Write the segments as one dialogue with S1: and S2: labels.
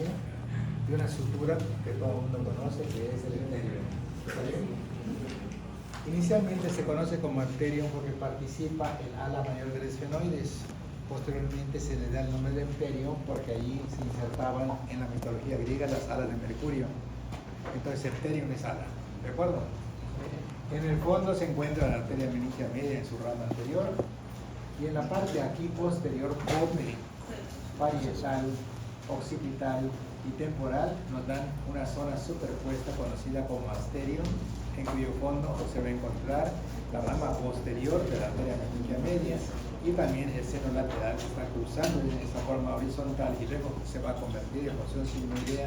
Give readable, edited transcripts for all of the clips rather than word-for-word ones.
S1: ¿sí? De una sutura que todo el mundo conoce, que es el pterión. Inicialmente se conoce como arterium porque participa el ala mayor del esfenoides. Posteriormente se le da el nombre de pterión porque allí se insertaban en la mitología griega las alas de Mercurio. Entonces el pterión es ala, ¿de acuerdo? En el fondo se encuentra la arteria meningia media en su rama anterior y en la parte aquí posterior, borde, parietal, occipital y temporal nos dan una zona superpuesta conocida como asterium, en cuyo fondo se va a encontrar la rama posterior de la arteria meningia media y también el seno lateral que está cruzando en esta forma horizontal y luego se va a convertir en porción sigmoidea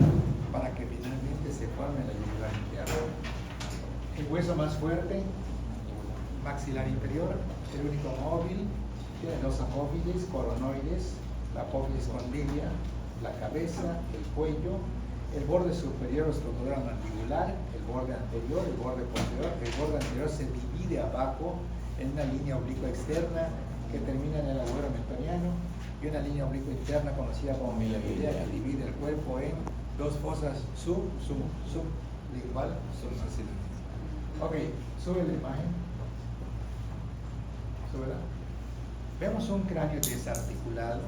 S1: para que finalmente se forme la yugular interna. El hueso más fuerte, maxilar inferior, el único móvil, tiene los apófiles, coronoides, la apófilis condilia, la cabeza, el cuello, el borde superior o estructura mandibular, el borde anterior, el borde posterior. El borde anterior se divide abajo en una línea oblicua externa que termina en el agujero mentoniano y una línea oblicua interna conocida como milavidea que divide el cuerpo en dos fosas sublingual, submaxilar. Ok, sube la imagen. Súbela. Vemos un cráneo desarticulado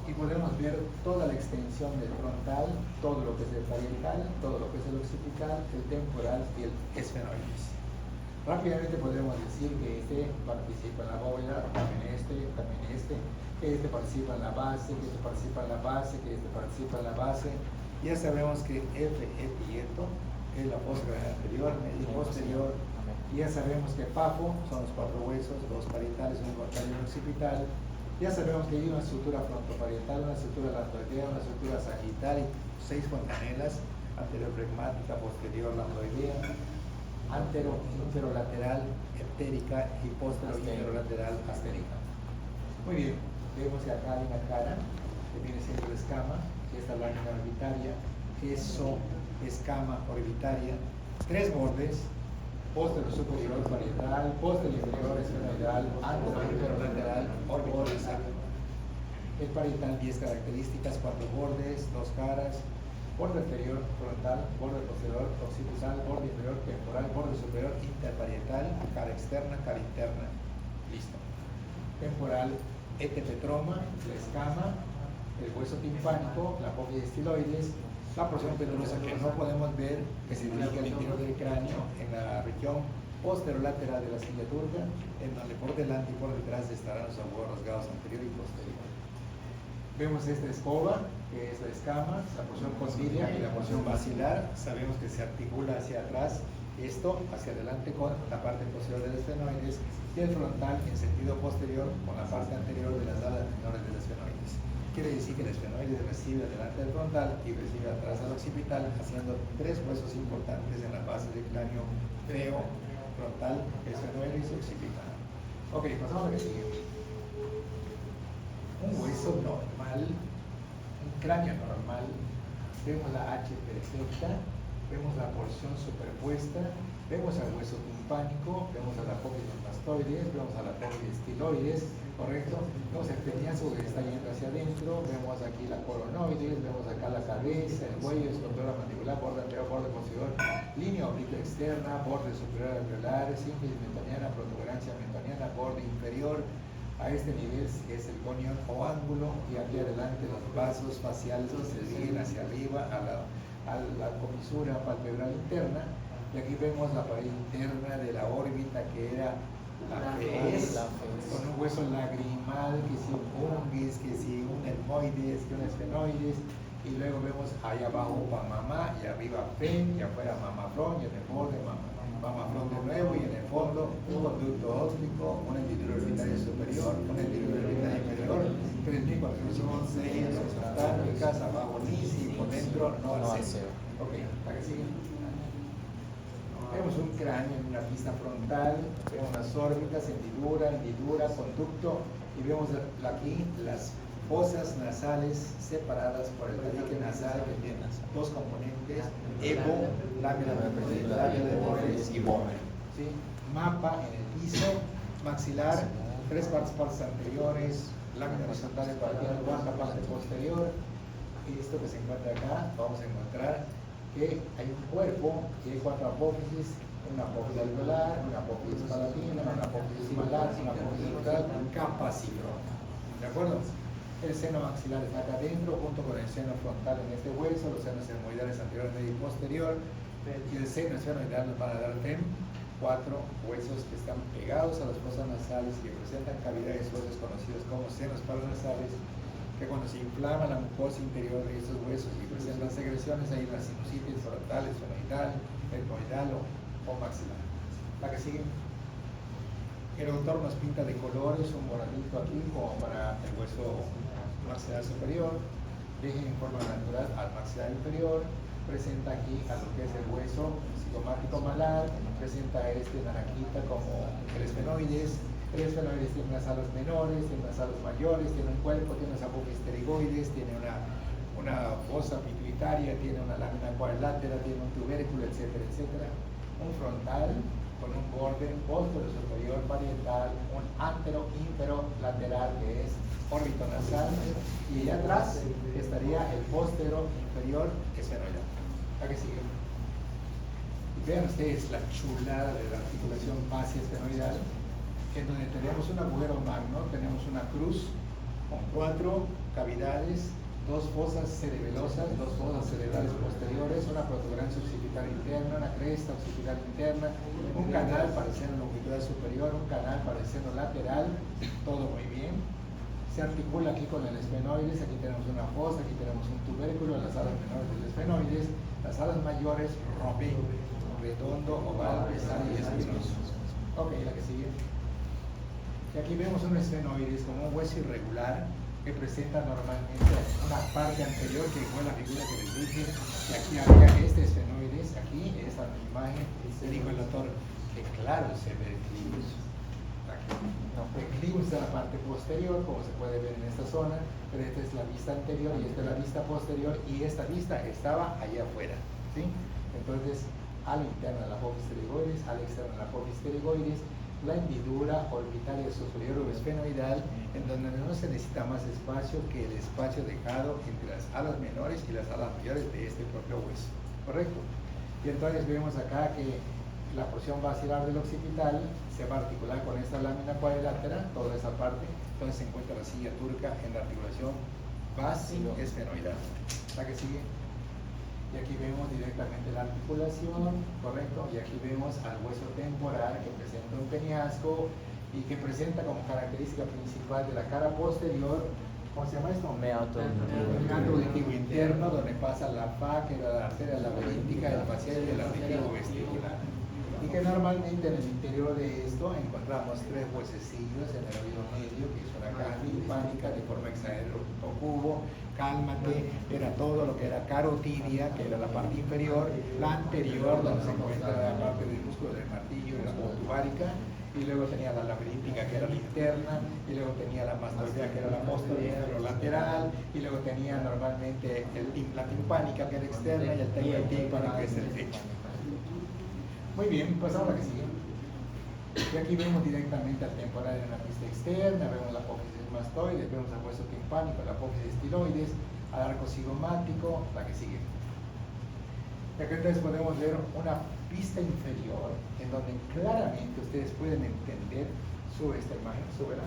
S1: y podemos ver toda la extensión del frontal, todo lo que es el parietal, todo lo que es el occipital, el temporal y el esfenoides. Rápidamente podemos decir que este participa en la bóveda, también este, que este participa en la base, que este participa en la base, que este participa en la base. Ya sabemos que F epieto es la fosa craneal anterior, medio y posterior. Ya sabemos que Pafo son los cuatro huesos, dos parietales, un frontal y un occipital. Ya sabemos que hay una sutura frontoparietal, una sutura lambdoidea, una sutura sagital y 6 fontanelas, anterior pregmática, posterior lambdoidea, antero inferolateral eptérica y posterior inferolateral astérica. Muy bien, vemos que acá hay una cara que viene siendo la escama, que es la lámina orbitaria, eso, escama orbitaria, 3 bordes, posterior superior parietal, posterior inferior esfenoidal, anterior inferolateral, orbitaria. El parietal 10 características, 4 bordes, 2 caras, borde anterior frontal, borde posterior occipital, borde inferior temporal, borde superior interparietal, cara externa, cara interna. Listo. Temporal, etepetroma, la escama, el hueso timpánico, la apófisis estiloides, la porción pendulosa que no podemos ver, que se dirige al interior del cráneo, en la región posterolateral de la silla turca, en donde por delante y por detrás estarán los agujeros rasgados anterior y posterior. Vemos esta escoba, que es la escama, la porción condilia y la porción basilar. Sabemos que se articula hacia atrás, esto hacia adelante con la parte posterior del esfenoides y el frontal en sentido posterior con la parte anterior de las alas menores del esfenoides. Quiere decir que el esfenoides recibe delante del frontal y recibe atrás del occipital, haciendo 3 huesos importantes en la base del cráneo: creo, frontal, esfenoides y occipital. Ok, pasamos a lo que sigue. Un hueso normal, un cráneo normal, vemos la H perfecta, vemos la porción superpuesta, vemos al hueso timpánico, vemos a la apófisis mastoides, vemos a la apófisis estiloides, correcto, vemos el peñasco que está yendo hacia adentro, vemos aquí la coronoides, vemos acá la cabeza, el cuello, estructura mandibular, borde anterior, borde posterior, línea oblicua externa, borde superior alveolar, sínfisis mentoniana, protuberancia mentoniana, borde inferior. A este nivel es el conión o ángulo y aquí adelante los vasos faciales que se dirigen hacia arriba a la comisura palpebral interna. Y aquí vemos la pared interna de la órbita que era la fez, con un hueso lagrimal, que si un unguis, que si un etmoides, que un esfenoides, y luego vemos ahí abajo mamá y arriba fe, y afuera mamafrón, y en el borde mamafrón de nuevo, y en el fondo un conducto óptico, una hendidura orbitaria superior, una hendidura orbitaria inferior, 3.406 estáticas, abajo NIS y por dentro no acceso. Ok, ¿para qué sigue? Vemos un cráneo en una pista frontal, vemos las órbitas, hendidura, conducto, y vemos aquí las fosas nasales separadas por el tabique nasal que tiene 2 componentes: evo, lámina de Borges y Bomer. ¿Sí? Mapa en el piso, maxilar, 3 partes anteriores, lámina horizontal para la parte posterior, esto que se encuentra acá, vamos a encontrar que hay un cuerpo, que hay 4 apófisis, una apófisis alveolar, una apófisis palatina, una apófisis malar, una apófisis oral, capacitron. ¿De acuerdo? El seno maxilar está acá adentro, junto con el seno frontal en este hueso, los senos etmoidales anterior, medio y posterior, y el seno esfenoidal nos van a dar 4 huesos que están pegados a las fosas nasales, que presentan cavidades óseas conocidas como senos paranasales, que cuando se inflama la mucosa interior de estos huesos y presentan secreciones, hay una sinusitis frontal, esfenoidal, etmoidal o maxilar. La que sigue. El autor nos pinta de colores un moradito aquí como para el hueso maxilar superior, dejen en forma natural al maxilar inferior, presenta aquí a lo que es el hueso cigomático malar, presenta este naranjita como el esfenoides. El esfenoides tiene unas alas menores, tiene unas alas mayores, tiene un cuerpo, tiene unas apófisis pterigoides, tiene una fosa pituitaria, tiene una lámina cuadrilátera, tiene un tubérculo, etcétera, etcétera. Un frontal con un borde posterior superior parietal, un antero ímpero lateral que es órbito nasal, y allá atrás estaría el postero inferior esfenoidal. ¿A qué sigue? Vean ustedes la chulada de la articulación fascia esfenoidal, en donde tenemos un agujero magno, tenemos una cruz con 4 cavidades, 2 fosas cerebelosas, 2 fosas cerebrales posteriores, una protuberancia occipital interna, una cresta occipital interna, un canal para el seno longitudinal superior, un canal para el seno lateral, todo muy bien. Se articula aquí con el esfenoides, aquí tenemos una fosa, aquí tenemos un tubérculo, las alas menores del esfenoides, las alas mayores, rompe, redondo, oval, pesado y espinoso. Ok, la que sigue. Y aquí vemos un esfenoides como un hueso irregular que presenta normalmente una parte anterior, que fue la figura que les dije, y aquí había este esfenoides, aquí, esta imagen, se dijo el doctor que claro se ve el clivus. El clivus es la parte posterior, como se puede ver en esta zona, pero esta es la vista anterior y esta es la vista posterior, y esta vista estaba allá afuera, ¿sí? Entonces, a la interna de la apófisis pterigoides, a la externa de la apófisis pterigoides, la hendidura orbitaria superior o esfenoidal, en donde no se necesita más espacio que el espacio dejado entre las alas menores y las alas mayores de este propio hueso, ¿correcto? Y entonces vemos acá que la porción basilar del occipital se va a articular con esta lámina cuadrilátera, toda esa parte, entonces se encuentra la silla turca en la articulación basi-esfenoidal. ¿La que sigue? Y aquí vemos directamente la articulación, ¿correcto? Y aquí vemos al hueso temporal que presenta un peñasco y que presenta como característica principal de la cara posterior, ¿cómo se llama esto? Meato auditivo interno, donde pasa la FA, que era la arteria laberíntica, el facial y el auditivo vestibular. Y que normalmente en el interior de esto encontramos 3 huesecillos en el oído medio, que es una caja timpánica de forma hexaedro o cubo. Cálmate, era todo lo que era carotidia, que era la parte inferior, la anterior, donde se encuentra la parte del músculo del martillo y la tubárica, y luego tenía la laberíntica, que era la interna, y luego tenía la mastoidea, que era la posterior lateral, y luego tenía normalmente la timpánica, que era externa, y el tectotímpano, que es el techo. Muy bien, pues ahora que sigue. Y aquí vemos directamente al temporal en la pista externa, vemos la apófisis mastoides, vemos el hueso timpánico, la apófisis estiloides, al arco cigomático, la que sigue. Y aquí entonces podemos ver una pista inferior en donde claramente ustedes pueden entender, sube esta imagen, súbela.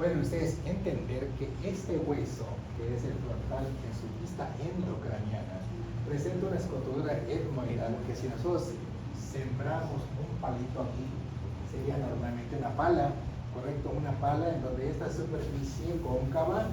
S1: Pueden ustedes entender que este hueso, que es el frontal en su pista endocraniana, presenta una escotadura etmoidal que si nosotros sembramos un palito aquí, sería normalmente una pala, ¿correcto? Una pala en donde esta superficie cóncava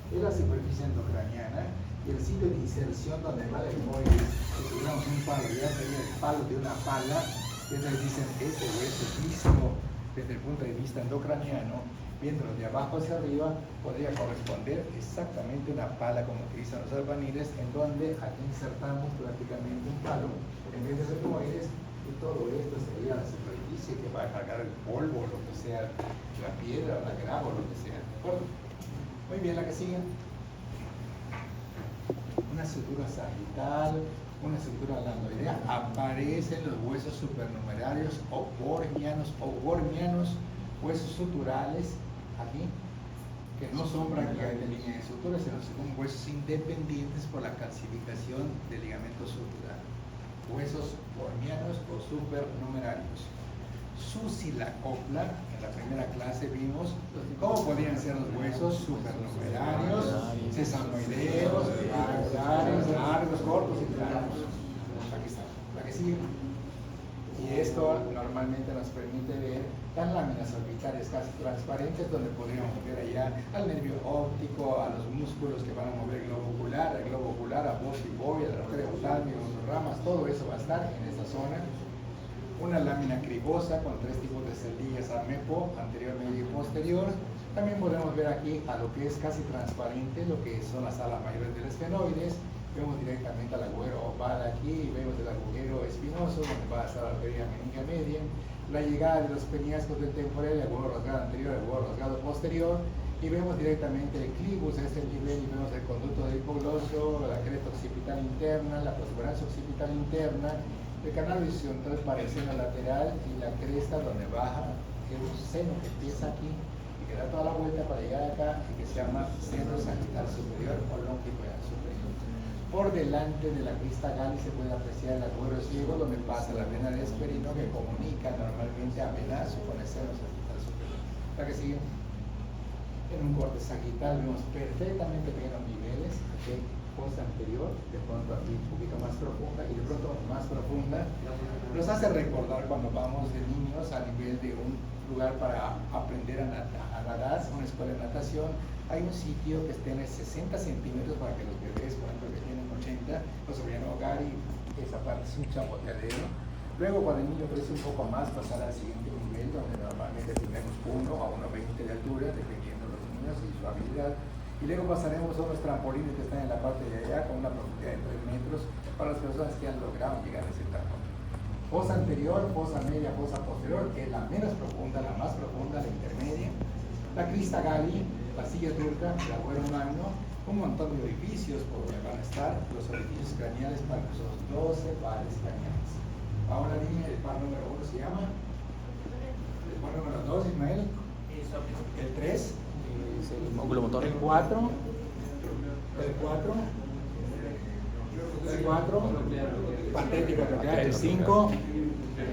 S1: es la superficie endocraniana y el sitio de inserción donde va el etmoides, si tuviéramos un palo, ya sería el palo de una pala, entonces dicen este hueso físico desde el punto de vista endocraniano, viéndolo de abajo hacia arriba, podría corresponder exactamente una pala como utilizan los albañiles, en donde aquí insertamos prácticamente un palo en vez de etmoides, y todo esto sería la superficie que va a cargar el polvo, lo que sea, la piedra, la grava, lo que sea. ¿De acuerdo? Muy bien, la que sigue. Una sutura sagital, una sutura lambdoidea, aparecen los huesos supernumerarios o gorgianos, huesos suturales aquí, que no son prácticamente líneas de sutura, sino son huesos independientes por la calcificación del ligamento sutural. Huesos formianos o supernumerarios. Susilacopla, en la primera clase vimos cómo podían ser los huesos supernumerarios, sesamoideos, angulares, largos, cortos y planos. Aquí está, la que sigue. Y esto normalmente nos permite ver las láminas orbitales casi transparentes, donde podríamos ver allá al nervio óptico, a los músculos que van a mover el globo ocular, a voz y bobia, la arteria oftalmica, las ramas, todo eso va a estar en esta zona. Una lámina cribosa con 3 tipos de celdillas AMEPO, anterior, medio y posterior. También podemos ver aquí a lo que es casi transparente, lo que son las alas mayores del esfenoides. Vemos directamente al agujero oval aquí, y vemos el agujero espinoso, donde va a estar la arteria meningia media. La llegada de los peniascos del temporal, el agujero rasgado anterior, el agujero rasgado posterior. Y vemos directamente el clivus a este nivel, y vemos el conducto del hipoglosio, la cresta occipital interna, la protuberancia occipital interna, el canal horizontal para el seno lateral y la cresta donde baja el seno que empieza aquí y que da toda la vuelta para llegar acá y que se llama seno sagital superior o longitudinal superior. Por delante de la crista gali se puede apreciar el agujero ciego donde pasa la vena del esperino que comunica normalmente a venazo con el seno sagital superior. La que sigue. En un corte sagital vemos perfectamente pequeños niveles, ¿okay? Fosa anterior, de pronto aquí un poquito más profunda y de pronto más profunda. Nos hace recordar cuando vamos de niños a nivel de un lugar para aprender a nadar, una escuela de natación. Hay un sitio que tiene 60 centímetros para que los bebés, por ejemplo, que tienen 80, los vayan a ahogar, y esa parte es un chapoteadero. Luego, cuando el niño crece un poco más, pasar al siguiente nivel, donde normalmente tenemos 1 a 1,20 de altura, dependiendo de los niños y su habilidad. Y luego pasaremos a unos trampolines que están en la parte de allá con una profundidad de 3 metros para las personas que han logrado llegar a ese etapa. Fosa anterior, fosa media, fosa posterior, que es la menos profunda, la más profunda, la intermedia. La crista gali, la silla turca, el agujero magno, un montón de orificios por donde van a estar los orificios craneales para nuestros 12 pares craneales. Ahora dime, el par número 1 se llama. El par número 2, Ismael. El 3.
S2: El óculo motor.
S1: El 4, patético nuclear, el 5,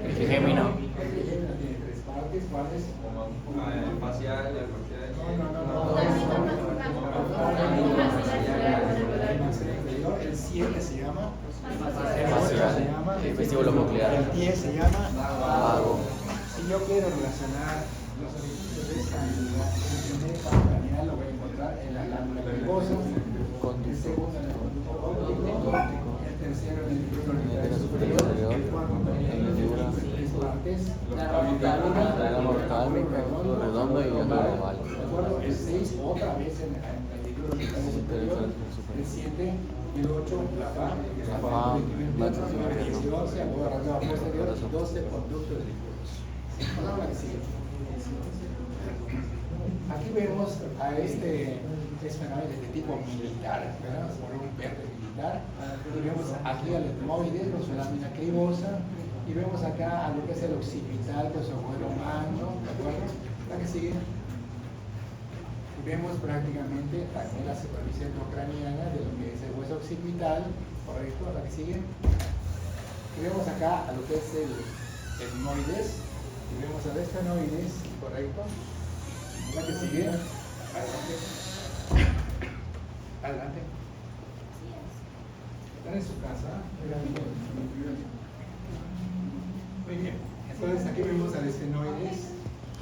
S2: El gemino.
S1: tiene 3 partes, ¿cuáles?
S3: El facial, el
S1: El 7 se llama
S2: El vestíbulo coclear.
S1: El 10 se llama
S2: Vago.
S1: Si yo quiero relacionar los orificios de esta medida, el primer par craneal lo voy a encontrar en la lámina cribosa, el segundo en el conducto óptico, el tercero en el nervio orbital superior, el cuarto también en el nervio en 3 partes, la
S2: Tragamos cálmica, lo redondo y otro oval.
S1: ¿de acuerdo? El 6 otra vez en el nervio orbital superior, el 7 y el 8 la FA, el 11 agujero rasgado posterior, y 12 conducto del hipoglosio. Vamos a la que sigue. Aquí vemos a este esfenoide de tipo militar, ¿verdad? Por un verde militar. Y vemos aquí al etmoide con su lámina cribosa. Y vemos acá a lo que es el occipital con su agujero magno, ¿de acuerdo? La que sigue. Y vemos prácticamente también la superficie endocraniana de lo que es el hueso occipital, ¿correcto? La que sigue. Y vemos acá a lo que es el etmoides. Y vemos al esfenoides, ¿correcto? La que sigue. Adelante. Adelante. Están en su casa. Muy bien. Entonces aquí vemos al esfenoides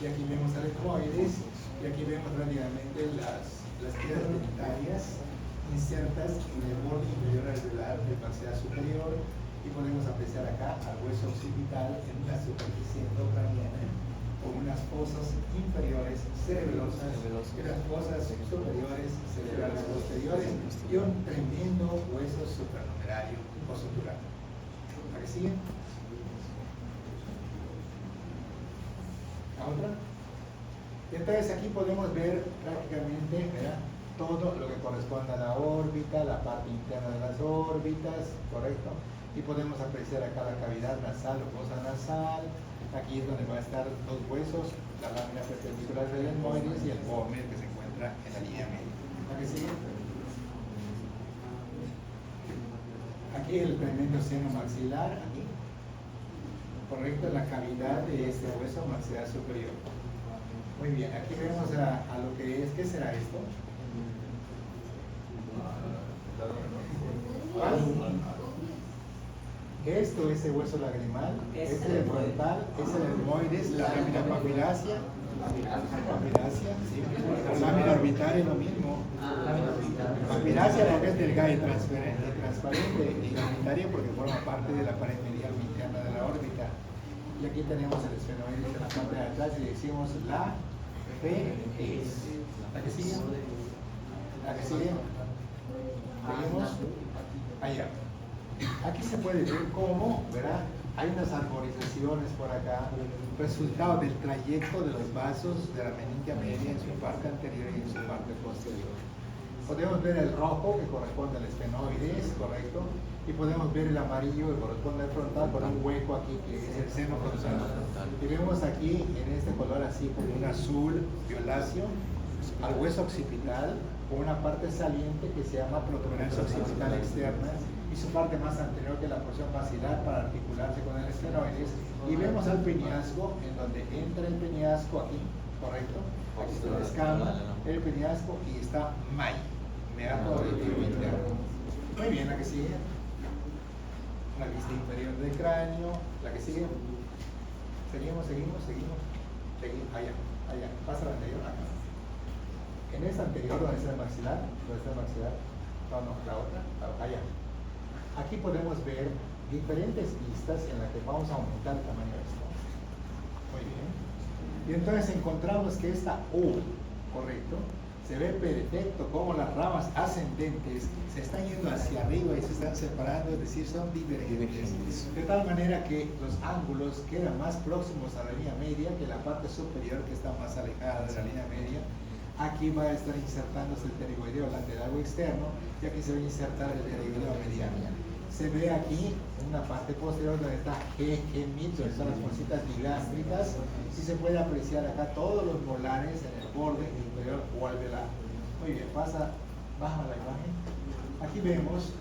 S1: y aquí vemos al etmoides y aquí vemos rápidamente las piedras dentarias insertas en el borde inferior alveolar del maxilar superior. Y podemos apreciar acá al hueso occipital en una superficie endocraniana con unas fosas inferiores cerebelosas y las fosas superiores cerebrales posteriores y un tremendo hueso supranumerario o sutural. ¿La que sigue? ¿La otra? Entonces aquí podemos ver prácticamente, ¿verdad?, todo lo que corresponde a la órbita, la parte interna de las órbitas, ¿correcto? Y podemos apreciar acá la cavidad nasal o fosa nasal. Aquí es donde van a estar los huesos, la lámina perpendicular del etmoides y el vómer que se encuentra encuentra en la línea media. ¿La que sigue? Aquí el tremendo seno maxilar, aquí. Correcto, la cavidad de este hueso maxilar superior. Muy bien, aquí vemos a lo que es, ¿qué será esto? ¿Cuál? Esto es el hueso lagrimal, este es el frontal, es el etmoides, la lámina papilácea, sí, la lámina orbital es lo mismo. Papilácea porque es delgada y transparente, y orbitaria porque forma parte de la pared medial interna de la órbita. Y aquí tenemos el esfenoides en la parte de atrás y decimos la PES. ¿La que sigue? ¿La que sigue? ¿Seguimos? Allá. Aquí se puede ver cómo, ¿verdad? Hay unas arborizaciones por acá, resultado del trayecto de los vasos de la meningia media en su parte anterior y en su parte posterior. Podemos ver el rojo que corresponde al esfenoides, ¿correcto? Y podemos ver el amarillo que corresponde al frontal con un hueco aquí que es el seno frontal. Y vemos aquí en este color así como un azul violáceo al hueso occipital con una parte saliente que se llama protuberancia occipital externa y su parte más anterior que la porción basilar para articularse con el esfenoides. Y vemos al peñasco en donde entra el peñasco aquí, ¿correcto? Aquí está la escama, el peñasco y está MAI, meato auditivo interno. Muy bien, la que sigue. La vista inferior del cráneo, la que sigue. Seguimos. Allá. Pasa la anterior, acá. En esta anterior, donde está el maxilar, no, la otra, allá. Aquí podemos ver diferentes vistas en las que vamos a aumentar el tamaño de esto. Muy bien. Y entonces encontramos que esta U, correcto, se ve perfecto como las ramas ascendentes se están yendo hacia arriba y se están separando, es decir, son divergentes. De tal manera que los ángulos quedan más próximos a la línea media que la parte superior que está más alejada de la línea media. Aquí va a estar insertándose el pterigoideo lateral o externo y aquí se va a insertar el pterigoideo mediano. Se ve aquí una parte posterior donde está G-mid, donde están las bolsitas digástricas, y se puede apreciar acá todos los molares en el borde inferior o alveolar. Muy bien, baja la imagen. Aquí vemos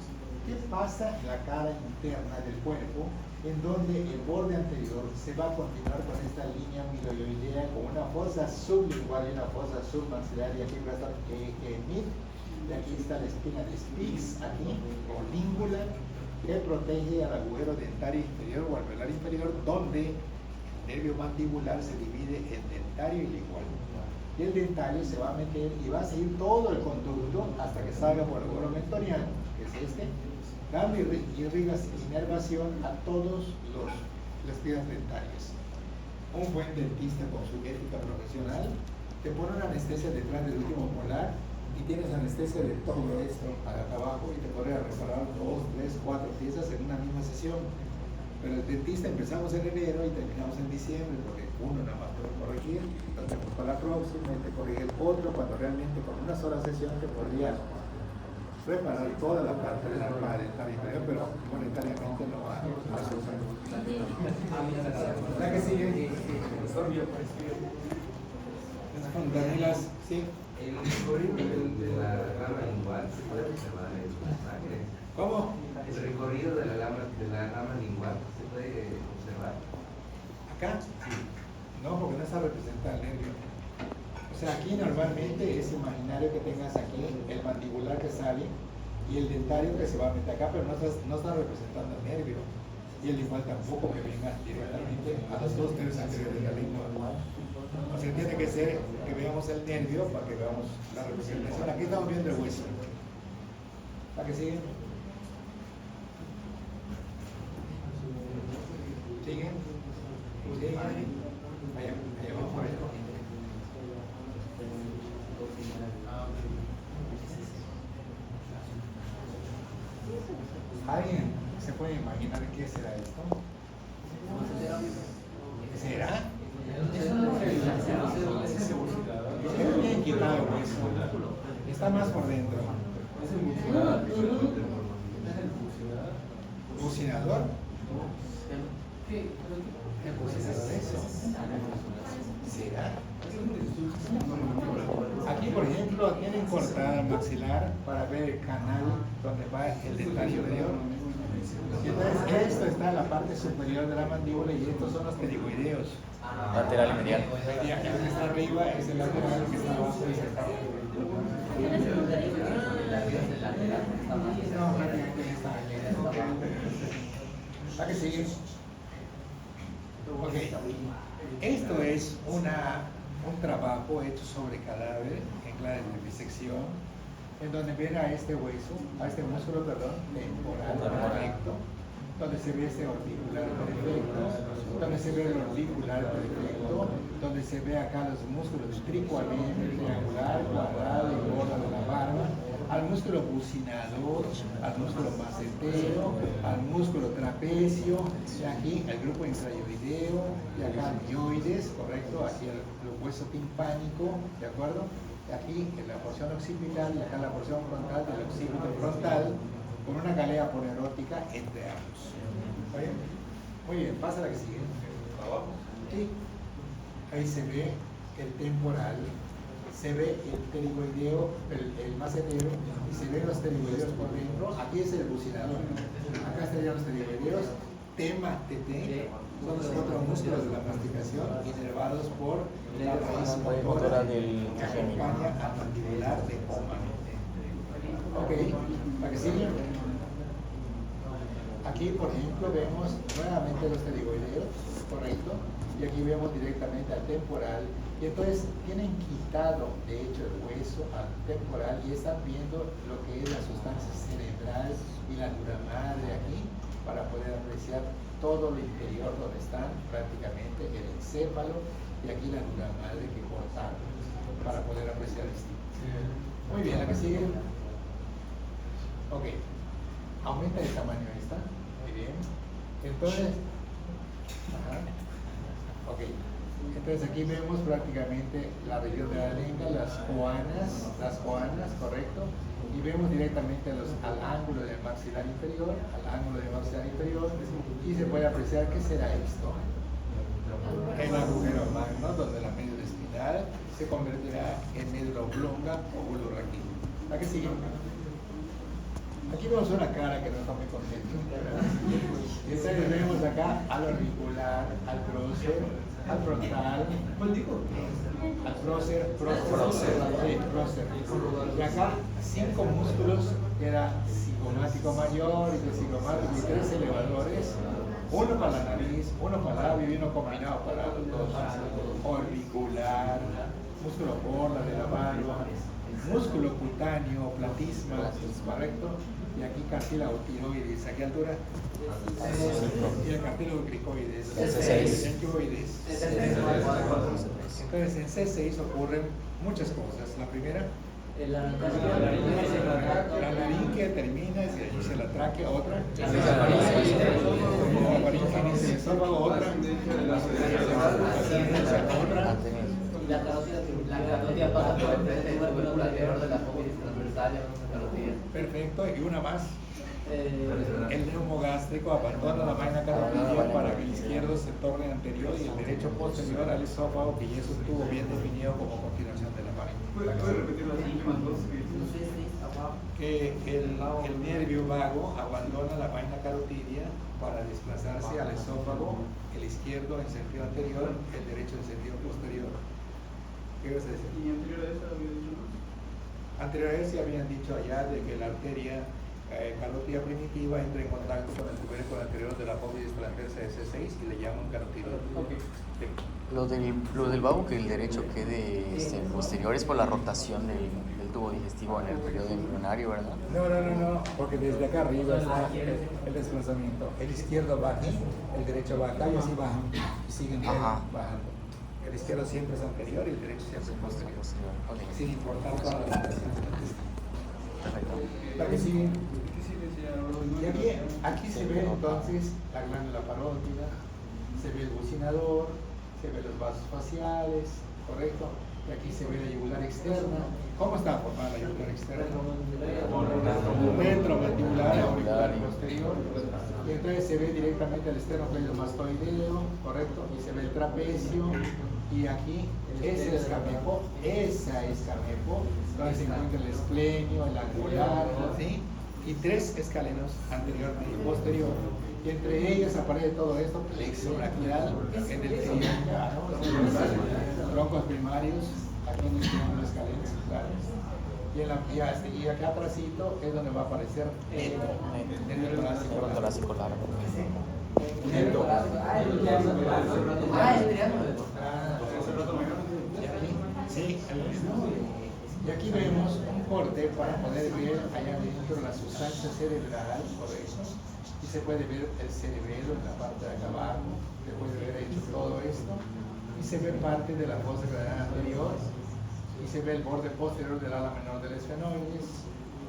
S1: qué pasa en la cara interna del cuerpo, en donde el borde anterior se va a continuar con esta línea miloioidea con una fosa sublingual y una fosa submaxilar, y aquí va a estar G-mid, y aquí está la espina de Spix, aquí, con língula, que protege al agujero dentario inferior o alveolar inferior, donde el nervio mandibular se divide en dentario y lingual. Y el dentario se va a meter y va a seguir todo el conducto hasta que salga por el agujero mentoriano, que es este, dando inervación a todas las piedras dentarias. Un buen dentista con su ética profesional te pone una anestesia detrás del último molar y tienes anestesia de todo esto acá abajo y te podría reparar 2, 3, 4 piezas en una misma sesión. Pero el dentista empezamos en enero y terminamos en diciembre porque uno nada más puede corregir, entonces para la próxima te corrige el otro, cuando realmente con una sola sesión te podría reparar toda la parte de la pared inferior, pero monetariamente no va a resultar. La que sigue, las fontanelas, sí.
S3: El recorrido de la rama lingual se puede observar en su sangre.
S1: ¿Cómo?
S3: El recorrido de la rama lingual se puede observar.
S1: ¿Acá? Sí. No, porque no está representado el nervio. O sea, aquí normalmente es imaginario que tengas aquí el mandibular que sale y el dentario que se va a meter acá, pero no está representando el nervio. Y el lingual tampoco que venga directamente a los 2 tercios anteriores de la lengua. O sea, tiene que ser que veamos el nervio para que veamos la representación. Aquí estamos viendo el hueso. ¿La que sigue? ¿Sigue? ¿Sigue? Allá vamos a ver. ¿Alguien se puede imaginar qué será esto? ¿Será? Es bien quitado el hueso. Está más por dentro. ¿Bucinador? ¿El bucinador eso? ¿Será? Aquí, por ejemplo, tienen cortada el maxilar para ver el canal donde va el dentario inferior. Y entonces, esto está en la parte superior de la mandíbula y estos son los pterigoideos.
S2: Lateral y medial.
S1: Y aquí el que está arriba es el lateral, el que está abajo es el lateral. No, prácticamente está aquí. ¿A qué sigue? Ok. Esto es un trabajo hecho sobre cadáver en clave de disección, en donde ven a este hueso, a este músculo, perdón, temporal correcto, donde se ve este orbicular perfecto, donde se ve el orbicular perfecto, donde se ve acá los músculos tricuadrante, triangular, cuadrado y gordo de la barba, al músculo bucinador, al músculo macetero, al músculo trapecio, y aquí el grupo intrayoideo, y acá mioides, correcto, aquí el hueso timpánico, ¿de acuerdo? Y aquí en la porción occipital y acá la porción frontal del occipito frontal, con una galea ponerótica entre ambos. ¿Oye? Muy bien, pasa la que sigue.
S3: ¿Abajo?
S1: Sí. Ahí se ve el temporal, se ve el pterigoideo, el macetero, y se ven los pterigoideos por dentro. Aquí es el bucinador. Acá estarían los pterigoideos. Tema TT son los cuatro músculos de la masticación inervados por la raíz motora
S2: del
S1: que acompaña al mandibular de coma. Ok, ¿para que sigue? Aquí, por ejemplo, vemos nuevamente los pterigoideos, correcto, y aquí vemos directamente al temporal, y entonces tienen quitado, de hecho, el hueso al temporal y están viendo lo que es la sustancia cerebral y la dura madre aquí, para poder apreciar todo lo interior donde están prácticamente el encéfalo y aquí la dura madre que cortaron para poder apreciar esto. Muy bien, la que sigue. Ok, aumenta el tamaño esta, muy bien. Entonces, ok, entonces aquí vemos prácticamente la región de la lengua, las coanas, correcto, y vemos directamente al ángulo del maxilar inferior, y se puede apreciar qué será esto. El agujero magno, donde la médula espinal se convertirá en médula oblonga o bulbo raquídeo. ¿La que sigue? Aquí vemos una cara que no está muy contenta. Y entonces vemos acá al orbicular, al prócer, al frontal, al prócer, y acá 5 músculos, que era cigomático mayor y de cigomático, y 3 elevadores, uno para la nariz, uno para el labio y uno combinado para los dos. Orbicular, músculo borla de la barba, músculo cutáneo, platisma, correcto, y aquí cartílago tiroides, ¿a qué altura? Y el cartílago cricoides, el tiroides. Entonces en C6 ocurren muchas cosas. La primera, la laringe termina, y allí se la tráquea, otra. La faringe inicia el esófago, otra.
S4: Y la carótida pasa por el frente del cuerpo alrededor de la apófisis transversal, carótida.
S1: Perfecto, y una más. El neumogástrico abandona la vaina carotidia para que el izquierdo se torne anterior y el derecho posterior al esófago, que ya estuvo bien definido como continuación de la vaina.
S3: ¿Puedes repetir las últimas dos?
S1: Que el nervio vago abandona la vaina carotidia para desplazarse al esófago, el izquierdo en sentido anterior, el derecho en sentido posterior. ¿Qué vas a decir?
S3: ¿Y anterior a eso había dicho más?
S1: Anterior a eso habían dicho allá de que la arteria carótida primitiva entra en contacto con el tubérculo anterior de la apófisis transversa de C6 y le llaman carotidio.
S3: Ok.
S1: Sí.
S2: Lo del vago que el derecho quede posterior es por la rotación del tubo digestivo en el periodo embrionario, ¿verdad?
S1: No, porque desde acá arriba está el desplazamiento. El izquierdo baja, el derecho baja y así bajan, y siguen bajando. El izquierdo siempre es anterior y el derecho siempre es posterior.
S2: Okay.
S1: Sin importar toda la rotación.
S2: Perfecto.
S1: La que sigue. Y aquí se ve entonces la glándula parótida, se ve el bucinador, se ve los vasos faciales, ¿correcto? Y aquí se ve la yugular externa. ¿Cómo está formada la yugular externa? Retromandibular, auricular posterior. Y entonces se ve directamente el esternocleidomastoideo, ¿correcto? Y se ve el trapecio, Y aquí es el escamejo, esa escamejo, donde se encuentra el esplenio, el angular, ¿sí? Y 3 escalenos anterior y posterior. Y entre ellas aparece todo esto, plexo braquial, en el troncos primarios, aquí en el triángulo escalenos, claro. Y acá atrásito es donde va a aparecer neto, el
S2: Torácico largo.
S1: Neto.
S4: El triángulo.
S1: Sí, y aquí vemos un corte para poder ver allá adentro la sustancia cerebral, correcto. Y se puede ver el cerebelo en la parte de acá abajo, se puede ver hecho todo esto. Y se ve parte de la fosa craneal anterior. Y se ve el borde posterior del ala menor del esfenoides.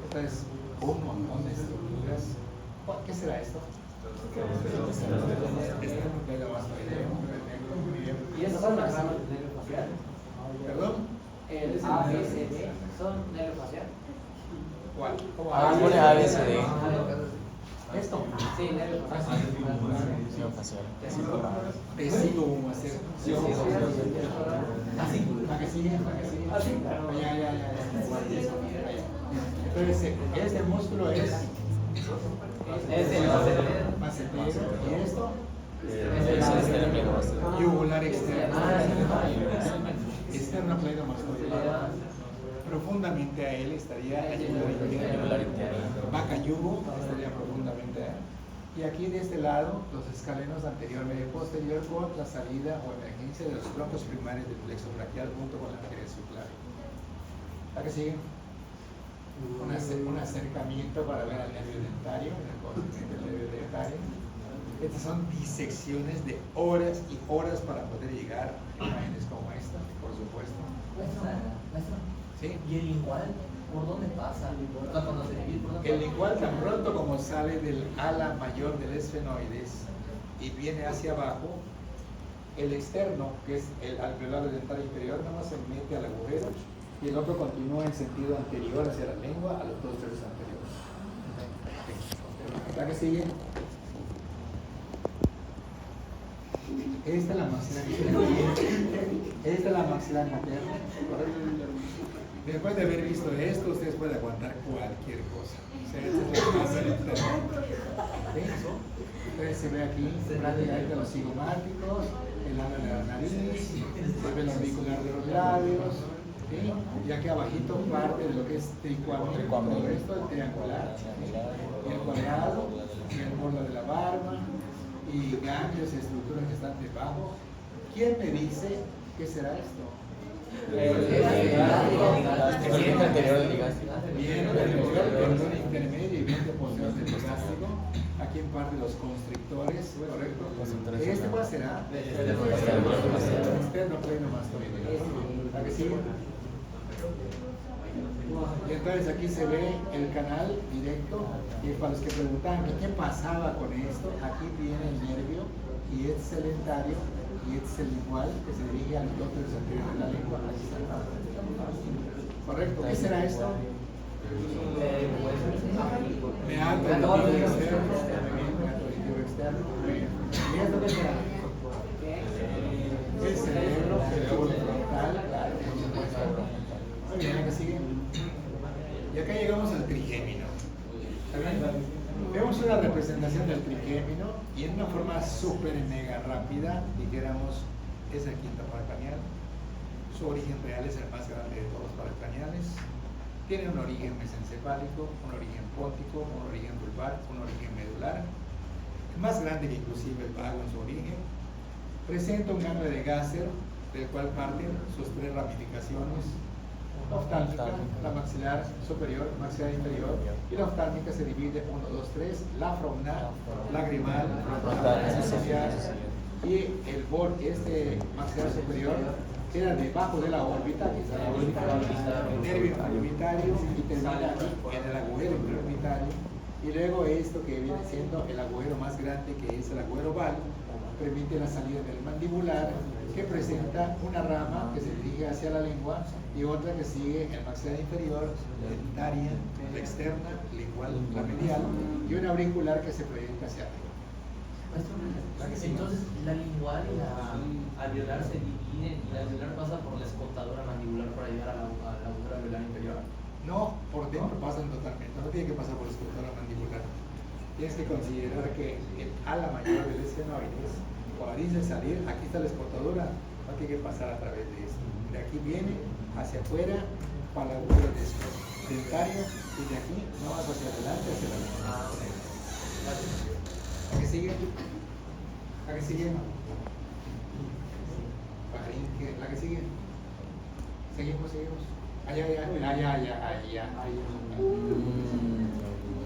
S1: Esto es un montón de estructuras. ¿Qué será esto? Este es un pelomastoideo.
S4: ¿Y esas son las ramas del nervio facial?
S1: ¿Perdón?
S4: El A, B, C, D son nervio facial.
S1: ¿Cuál?
S2: Pone ABCD.
S1: ¿Esto?
S4: Sí, nervio facial.
S2: Nervio facial.
S1: Tecido humoacero. Así, para que siga, para que siga. Ya. Entonces, este músculo es
S4: el
S1: macetero. ¿Y esto?
S2: Es
S1: Yugular externo. Externo pleinomastoideo. Profundamente a él estaría el yugular interno. Vaca yugo estaría profundamente a él. Y aquí de este lado, los escalenos anterior, medio y posterior con la salida o emergencia de los troncos primarios del plexo braquial junto con la arteria subclavian. ¿A qué sigue? Un acercamiento para ver al nervio dentario, el conocimiento del nervio dentario. Estas son disecciones de horas y horas para poder llegar a imágenes como esta, por supuesto.
S4: Maestro.
S1: ¿Sí?
S4: ¿Y el lingual? ¿Por dónde pasa? Cuando se divide, ¿por dónde
S1: El
S4: pasa?
S1: lingual tan pronto como sale del ala mayor del esfenoides y viene hacia abajo, el externo, que es el alveolar dentario inferior, nada más se mete al agujero y el otro continúa en sentido anterior hacia la lengua a los 2 tercios anteriores. ¿La que sigue? Esta es la maxilar materna. Esta es la maxilar materna. Después de haber visto esto, ustedes pueden aguantar cualquier cosa. O sea, esta es la maxilar materna. Entonces se ve aquí prácticamente los cigomáticos, el ano de la nariz, se ve el auricular de los labios, ¿sí? Y aquí abajito parte de lo que es tricuamino, todo esto, el triangular, ¿sí? Y el cuadrado, y el borde de la barba, y ganglios y estructuras que están debajo. ¿Quién me dice qué será esto?
S2: El diente anterior del ligástrico.
S1: Bien anterior, perdón intermedio y bien posterior del ligástrico. Aquí en parte los constrictores, correcto. Este cuál será? Externo pleinomastoideo. ¿A que sigue? Y entonces aquí se ve el canal directo, y para los que preguntaban qué pasaba con esto, aquí viene el nervio y este es el dentario y este es el lingual que se dirige al 2 tercios anterior de la lengua. ¿Correcto? ¿Qué será esto? Meato auditivo externo. Meato auditivo externo. ¿Y esto qué será? El cerebro, el lóbulo frontal, claro, por supuesto. Muy bien, ¿qué sigue? Y acá llegamos al trigémino. Vemos una representación del trigémino y en una forma súper mega rápida, dijéramos, es el quinto par craneal. Su origen real es el más grande de todos los pares craneales. Tiene un origen mesencefálico, un origen póntico, un origen vulvar, un origen medular. Más grande que inclusive el vago en su origen. Presenta un ganglio de Gasser, del cual parten sus 3 ramificaciones. La oftálmica, la maxilar superior, maxilar inferior, y la oftálmica se divide 1, 2, 3, la frontal, lagrimal, la social, y el borde, este maxilar superior, queda debajo de la órbita, que es la órbita, el nervio orbitario, y termina aquí en el agujero interorbitario, y luego esto que viene siendo el agujero más grande, que es el agujero oval, permite la salida del mandibular, que presenta una rama que se dirige hacia la lengua y otra que sigue el maxilar inferior, dentaria, la externa, lingual, la medial, y una auricular que se proyecta hacia arriba.
S4: Entonces, la lingual y la alveolar se dividen y la alveolar pasa por la escotadura mandibular para llegar a la alveolar alveolar inferior.
S1: No, por dentro pasan totalmente, no tiene que pasar por la escultura mandibular. Tienes que considerar que el ala mayor del esfenoides, cuando dice salir, aquí está la escultura, no tiene que pasar a través de esto. De aquí viene hacia afuera para la altura dentario y de aquí no vas hacia adelante, hacia la lengua. ¿A qué sigue? ¿A qué sigue? ¿La que sigue? Seguimos. Allá.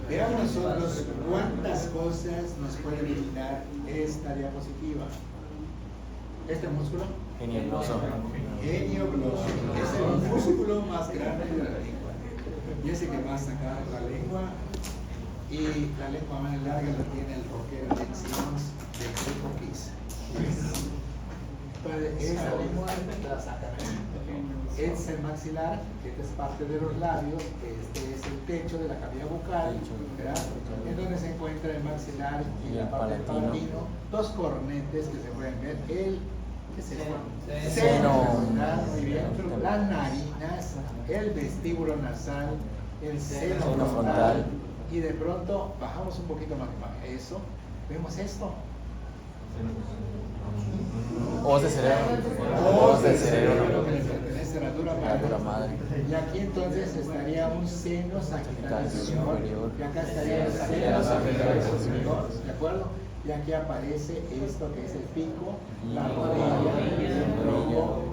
S1: Veamos nosotros cuántas cosas nos puede brindar esta diapositiva. Este músculo.
S2: Geniogloso.
S1: Geniogloso. Es el músculo más grande de la lengua. Y ese que va a sacar la lengua. Y la lengua más larga la tiene el rockero de Simmons del grupo Kiss. Entonces, esa lengua la sacan. Este es el maxilar, que esta es parte de los labios, este es el techo de la cavidad bucal, ¿verdad? En donde se encuentra el maxilar y la parte del palatino, dos cornetes que se pueden ver, ¿qué es esto? Seno, muy bien, las narinas, el vestíbulo nasal, el seno frontal, y de pronto bajamos un poquito más, eso, vemos esto.
S2: Os de cerebro.
S1: Que le pertenece a la dura madre. Y aquí entonces estaría un seno sagital superior. Y acá estaría el seno sagital superior. ¿De acuerdo? Y aquí aparece esto que es el pico, la rodilla, el tronco,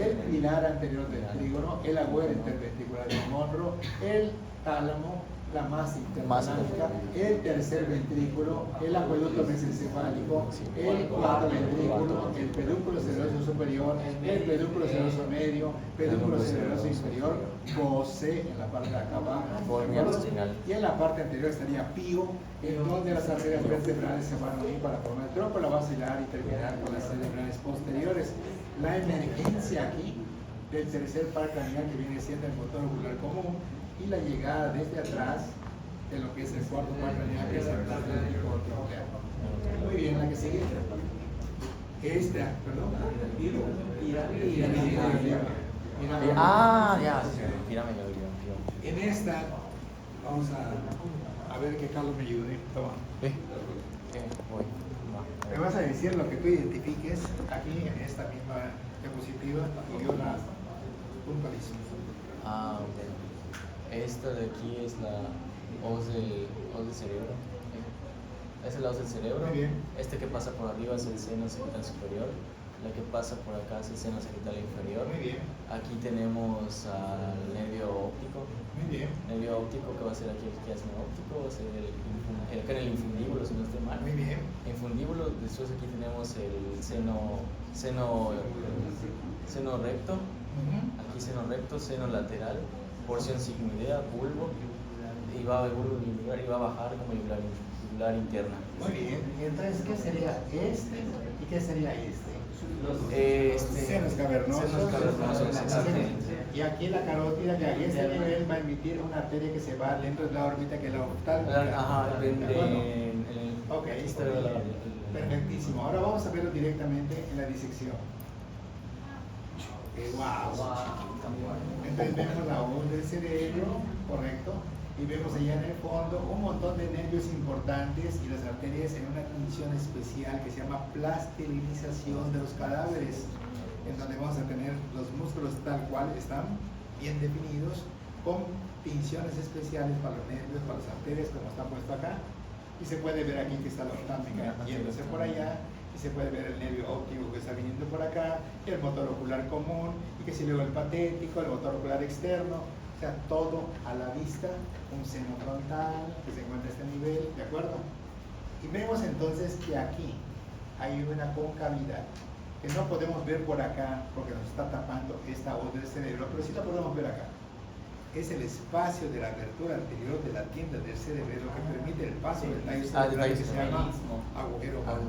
S1: el pilar anterior del trígono, el agüero interventicular del monro, el tálamo, la masa intermanálica, el tercer ventrículo, el acueducto mesencefálico, el cuarto ventrículo, el pedúnculo seroso superior, el pedúnculo seroso medio, pedúnculo seroso inferior, voce en la parte de acá abajo, y en la parte anterior estaría pío, en donde las arterias vertebrales se van a unir para formar el tronco, la basilar y terminar con las cerebrales posteriores. La emergencia aquí del tercer par craneal que viene siendo el motor ocular común, y la llegada desde atrás de lo que es el cuarto par craneal, que es el plástico nuclear. Muy bien, la que sigue. Esta, perdón.
S2: Pirámide.
S1: En esta, vamos a ver que Carlos me ayude. Toma. Me vas a decir lo que tú identifiques aquí en esta misma diapositiva y yo la puntualizo.
S2: Ok. Esta de aquí es la hoz del cerebro. Es el hoz del cerebro.
S1: Muy bien.
S2: Este que pasa por arriba es el seno sagital superior. La que pasa por acá es el seno sagital inferior.
S1: Muy bien.
S2: Aquí tenemos al nervio óptico.
S1: Muy bien.
S2: Nervio óptico que va a ser aquí el quiasma óptico, va a ser acá en el infundíbulo, si no estoy mal.
S1: Muy bien.
S2: Infundíbulo, después aquí tenemos el seno recto. Aquí seno recto, seno lateral, porción sigmoidea, bulbo, y va a bajar como yugular interna.
S1: Muy bien. Y entonces, ¿qué sería este y qué sería este? Senos cavernosos.
S2: Exactamente.
S1: Y aquí la carótida, que aquí este nivel va a emitir una arteria que se va dentro de la órbita, que es la oftálmica.
S2: Ajá,
S1: Ok, perfectísimo. Ahora vamos a verlo directamente en la disección. Wow. Entonces vemos la voz del cerebro, correcto, y vemos allá en el fondo un montón de nervios importantes y las arterias en una función especial que se llama plastilinización de los cadáveres, en donde vamos a tener los músculos tal cual están, bien definidos, con tinciones especiales para los nervios, para las arterias, como está puesto acá, y se puede ver aquí que está la oftálmica yéndose por allá, y se puede ver el nervio óptico que está viniendo por acá, el motor ocular común, y que si luego el patético, el motor ocular externo, o sea, todo a la vista, un seno frontal que se encuentra a este nivel, ¿de acuerdo? Y vemos entonces que aquí hay una concavidad que no podemos ver por acá porque nos está tapando esta voz del cerebro, pero sí la podemos ver acá. Es el espacio de la abertura anterior de la tienda del cerebro que permite el paso del tallo cerebral que se llama agujero oval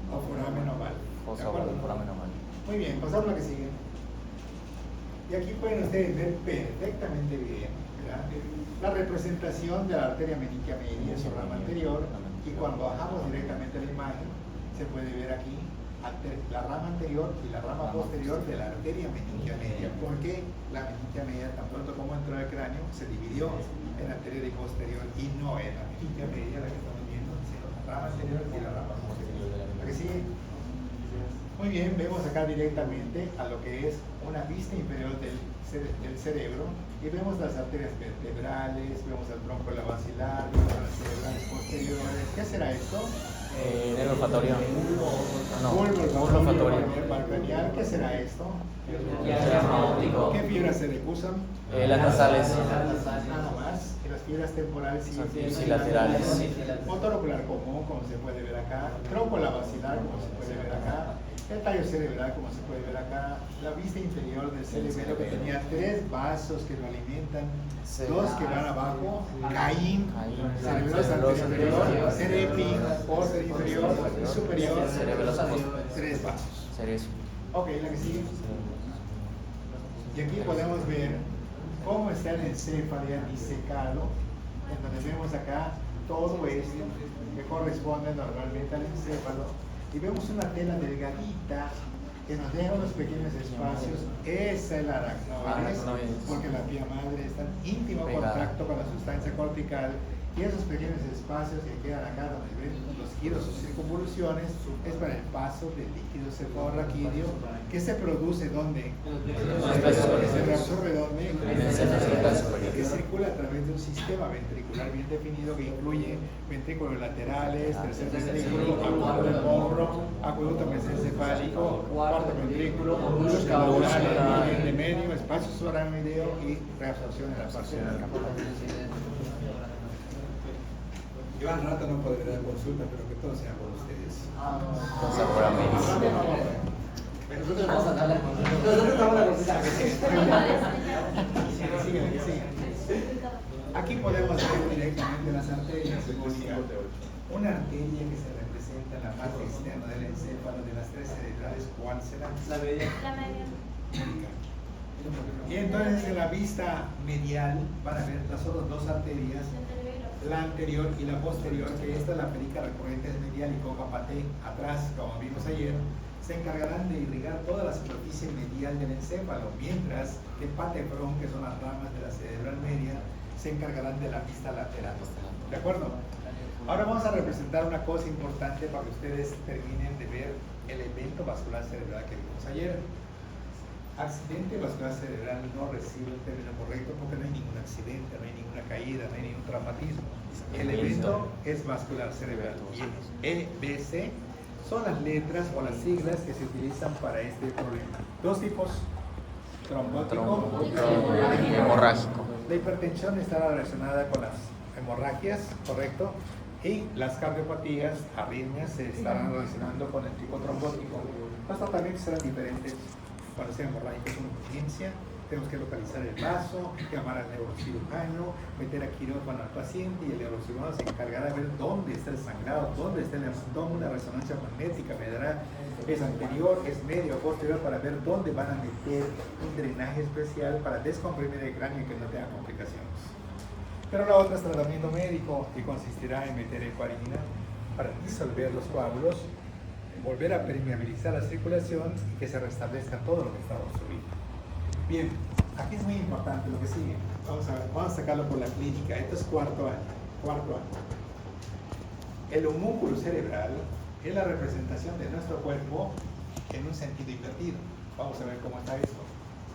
S1: o foramen oval. ¿De acuerdo? Muy bien, pasamos a la que sigue. Y aquí pueden ustedes ver perfectamente bien, ¿verdad?, la representación de la arteria meningia media, su rama anterior, Y cuando bajamos directamente la imagen, se puede ver aquí la rama anterior y la rama posterior de la arteria meningia media, porque la meningia media, tan pronto como entró al cráneo, se dividió en anterior y posterior, y no en la meningia media la que estamos viendo, sino la rama anterior y la rama posterior. ¿A que sigue? Muy bien, vemos acá directamente a lo que es una vista inferior del cerebro, y vemos las arterias vertebrales, vemos el tronco de la basilar, vemos las cerebrales posteriores. ¿Qué será esto?
S2: Nervio olfatorio. No,
S1: Bulbo
S2: olfatorio.
S1: craneal. ¿Qué será esto? ¿Qué fibras se decusan?
S2: Las nasales.
S1: Nada más. Y las fibras temporales
S2: y laterales.
S1: Motor ocular común, como se puede ver acá. Tronco de la basilar, como se puede ver acá. El tallo cerebral, como se puede ver acá. La vista inferior del cerebelo, que tenía 3 vasos que lo alimentan, 2 que van abajo, Caín, cerebrosa anterior, cerepi, posterior inferior y superior, 3 vasos.
S2: Cerezo.
S1: Ok, la que sigue. Y aquí podemos ver cómo está el encéfalo disecado, en donde vemos acá todo esto que corresponde normalmente al encéfalo. Y vemos una tela delgadita que nos deja unos pequeños espacios. Esa es la aracnoides, porque la vía madre está en íntimo contacto con la sustancia cortical, y esos pequeños espacios que quedan acá donde ven los giros o circunvoluciones es para el paso del líquido cefalorraquídeo, que se produce donde se reabsorbe donde que circula a través de un sistema ventricular bien definido que incluye ventrículos laterales, tercer ventrículo, acueducto mesencefálico, cuarto ventrículo, músculos caudales, de medio, espacio subaracnoideo y reabsorción en la parte de la cámara. Yo al rato no podré dar consulta, pero que todo sea por ustedes.
S4: Nosotros vamos a dar la consulta.
S3: Nosotros damos la consulta.
S1: Aquí podemos ver directamente las arterias. Una arteria que se representa en la parte externa del encéfalo de las 3 cerebrales, ¿cuál será?
S4: La media.
S1: Y entonces en la vista medial van a ver las otras 2 arterias, la anterior y la posterior, que esta es la perica recurrente medial y coca-paté atrás, como vimos ayer, se encargarán de irrigar toda la superficie medial del encéfalo, mientras que patefrón, que son las ramas de la cerebral media, se encargarán de la vista lateral. ¿De acuerdo? Ahora vamos a representar una cosa importante para que ustedes terminen de ver el evento vascular cerebral que vimos ayer. Accidente vascular cerebral no recibe el término correcto porque no hay ningún accidente, no hay ninguna caída, no hay ningún traumatismo. El evento es vascular cerebral y el EBC son las letras o las siglas que se utilizan para este problema. 2 tipos: trombótico y
S2: hemorrágico.
S1: La hipertensión estará relacionada con las hemorragias, ¿correcto? Y las cardiopatías, arritmias, se estarán relacionando con el tipo trombótico. Los tratamientos serán diferentes. Para ser hemorrágico es una urgencia, tenemos que localizar el vaso, llamar al neurocirujano, meter a quirófano al paciente, y el neurocirujano se encargará de ver dónde está el sangrado, dónde está el abdomen, una resonancia magnética me dará es anterior, es medio o posterior, para ver dónde van a meter un drenaje especial para descomprimir el cráneo y que no tenga complicaciones. Pero la otra es tratamiento médico, que consistirá en meter heparina para disolver los coágulos, volver a permeabilizar la circulación y que se restablezca todo lo que está obstruido. Bien, aquí es muy importante lo que sigue. Vamos a sacarlo por la clínica. Esto es cuarto año. El homúnculo cerebral es la representación de nuestro cuerpo en un sentido invertido. Vamos a ver cómo está esto.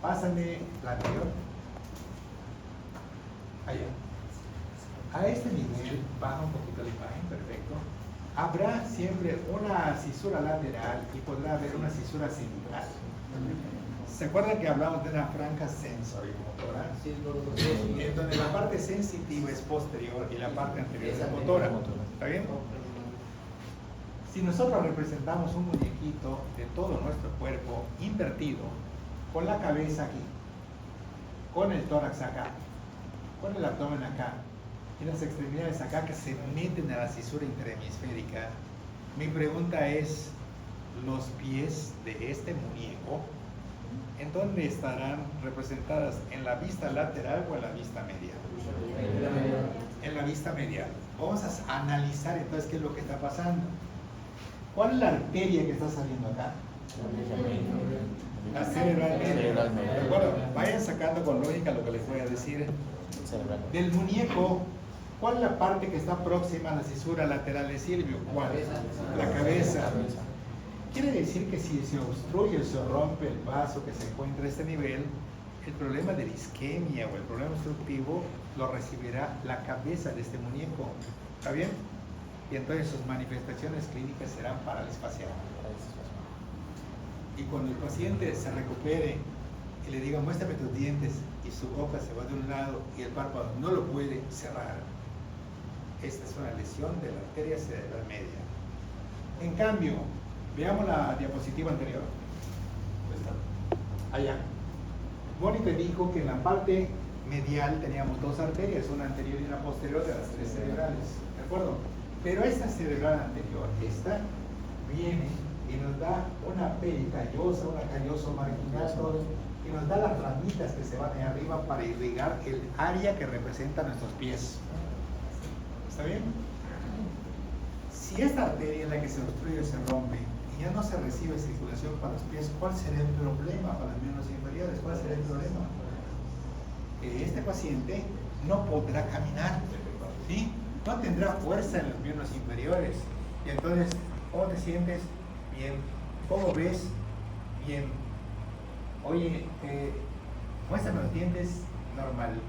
S1: Pásame la anterior. Allá. A este nivel, baja un poquito la imagen, perfecto. Habrá siempre una fisura lateral y podrá haber una fisura central. ¿Se acuerdan que hablamos de una franja sensorimotora?
S4: Sí,
S1: En donde la parte sensitiva es posterior y la parte anterior es motora. ¿Está bien? Si nosotros representamos un muñequito de todo nuestro cuerpo invertido, con la cabeza aquí, con el tórax acá, con el abdomen acá, y las extremidades acá que se meten a la cisura interhemisférica, mi pregunta es, ¿los pies de este muñeco ¿En dónde estarán representadas? ¿En la vista lateral o en la vista medial? En la vista medial. Vamos a analizar entonces qué es lo que está pasando. ¿Cuál es la arteria que está saliendo acá? La cerebral media. De acuerdo, vayan sacando con lógica lo que les voy a decir. Del muñeco, ¿cuál es la parte que está próxima a la cisura lateral de Silvio? ¿Cuál? La cabeza. Quiere decir que si se obstruye o se rompe el vaso que se encuentra a este nivel, el problema de la isquemia o el problema obstructivo lo recibirá la cabeza de este muñeco. ¿Está bien? Y entonces sus manifestaciones clínicas serán parálisis facial. Y cuando el paciente se recupere y le diga muéstrame tus dientes y su boca se va de un lado y el párpado no lo puede cerrar, esta es una lesión de la arteria cerebral media. En cambio, veamos la diapositiva anterior. Allá. Mónica dijo que en la parte medial teníamos dos arterias, una anterior y una posterior de las tres cerebrales. ¿De acuerdo? Pero esta cerebral anterior, esta, viene y nos da una pericallosa, una calloso marginal, y nos da las ramitas que se van ahí arriba para irrigar el área que representa nuestros pies. ¿Está bien? Si esta arteria es la que se obstruye o se rompe y ya no se recibe circulación para los pies, ¿cuál será el problema para los miembros inferiores? ¿Cuál será el problema? Que este paciente no podrá caminar, ¿sí? No tendrá fuerza en los miembros inferiores. Y entonces, ¿cómo te sientes? Bien. ¿Cómo ves? Bien. Oye, muéstrame los dientes, normal.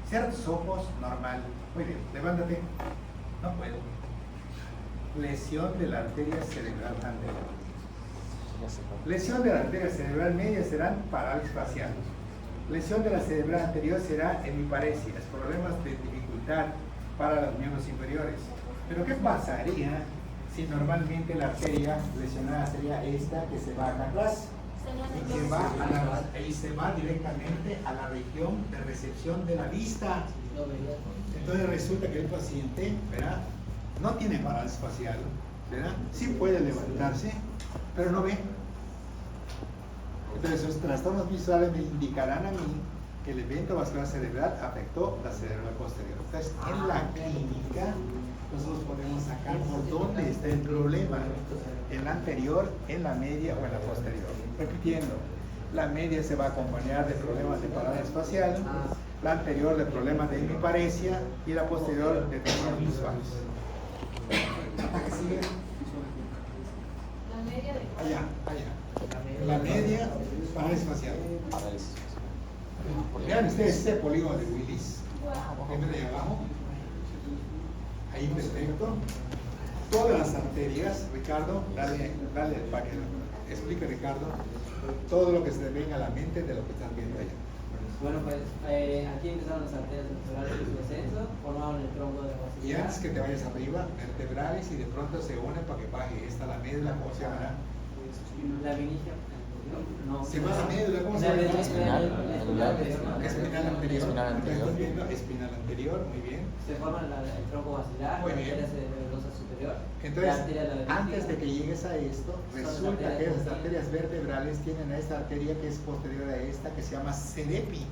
S1: Cierra tus ojos, normal. Muy bien, levántate. No puedo. Lesión de la arteria cerebral anterior. Lesión de la arteria cerebral media serán parálisis facial. Lesión de la cerebral anterior será hemiparesias, problemas de dificultad para los miembros inferiores. Pero ¿qué pasaría si normalmente la arteria lesionada sería esta que se va acá atrás? Y se va directamente a la región de recepción de la vista. Entonces resulta que el paciente, ¿verdad?, no tiene parálisis facial, ¿verdad? Sí puede levantarse, pero no ve. Entonces sus trastornos visuales me indicarán a mí que el evento vascular cerebral afectó la cerebral posterior. Entonces en la clínica nosotros podemos sacar por dónde está el problema, en la anterior, en la media o en la posterior. Repitiendo, la media se va a acompañar de problemas de parálisis facial, la anterior de problemas de hemiparesia y la posterior de trastornos visuales. ¿Hasta que sigue?
S5: La media de...
S1: Allá. La media, parálisis facial. Vean ustedes este polígono de Willis. Primero de abajo. Ahí perfecto. Todas las arterias, Ricardo, dale para que explique, Ricardo, todo lo que se venga a la mente de lo que están viendo allá.
S4: Bueno, pues aquí empezaron las arterias vertebrales en su descenso, formaron el tronco de la base.
S1: Y antes que te vayas arriba, vertebrales y de pronto se unen para que baje esta la médula, ¿cómo se llamará?
S4: La vinicia. No.
S1: Se va a la médula, ¿cómo se llama?
S4: Espinal
S1: anterior.
S2: Espinal anterior.
S1: ¿Estás viendo? Espinal anterior, muy bien.
S4: Se forma el tronco basilar,
S1: Muy
S4: la
S1: bien.
S4: arteria cerebrosa superior.
S1: Entonces,
S4: la arteria lateral.
S1: antes de que llegues a esto, resulta que esas arterias vertebrales tienen a esta arteria que es posterior a esta, que se llama cerepi.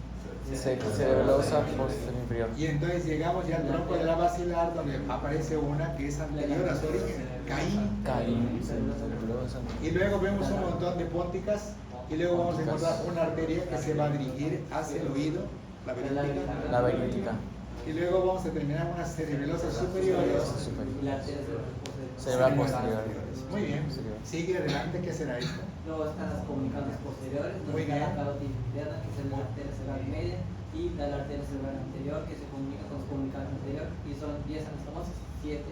S2: Cerebrosa posterior inferior.
S1: Y entonces llegamos ya al tronco de la basilar, donde aparece una que es anterior a su origen, Caín.
S2: Cerebrosa.
S1: Y luego vemos un montón de pónticas, y luego vamos a encontrar una arteria que se va a dirigir hacia el oído, la verítica.
S2: La verítica.
S1: Y luego vamos a terminar unas cerebelosas superiores.
S4: Y la arteria cerebral
S2: Cerebral
S4: posterior.
S2: posterior.
S1: Muy bien. Sigue adelante, ¿qué será esto?
S4: Luego están las comunicantes posteriores,
S1: Muy
S4: donde está la
S1: bien.
S4: carótida interna, que es la arteria cerebral media, y la arteria cerebral anterior, que se comunica con los comunicantes anterior, y son 10 anastomosis, 7.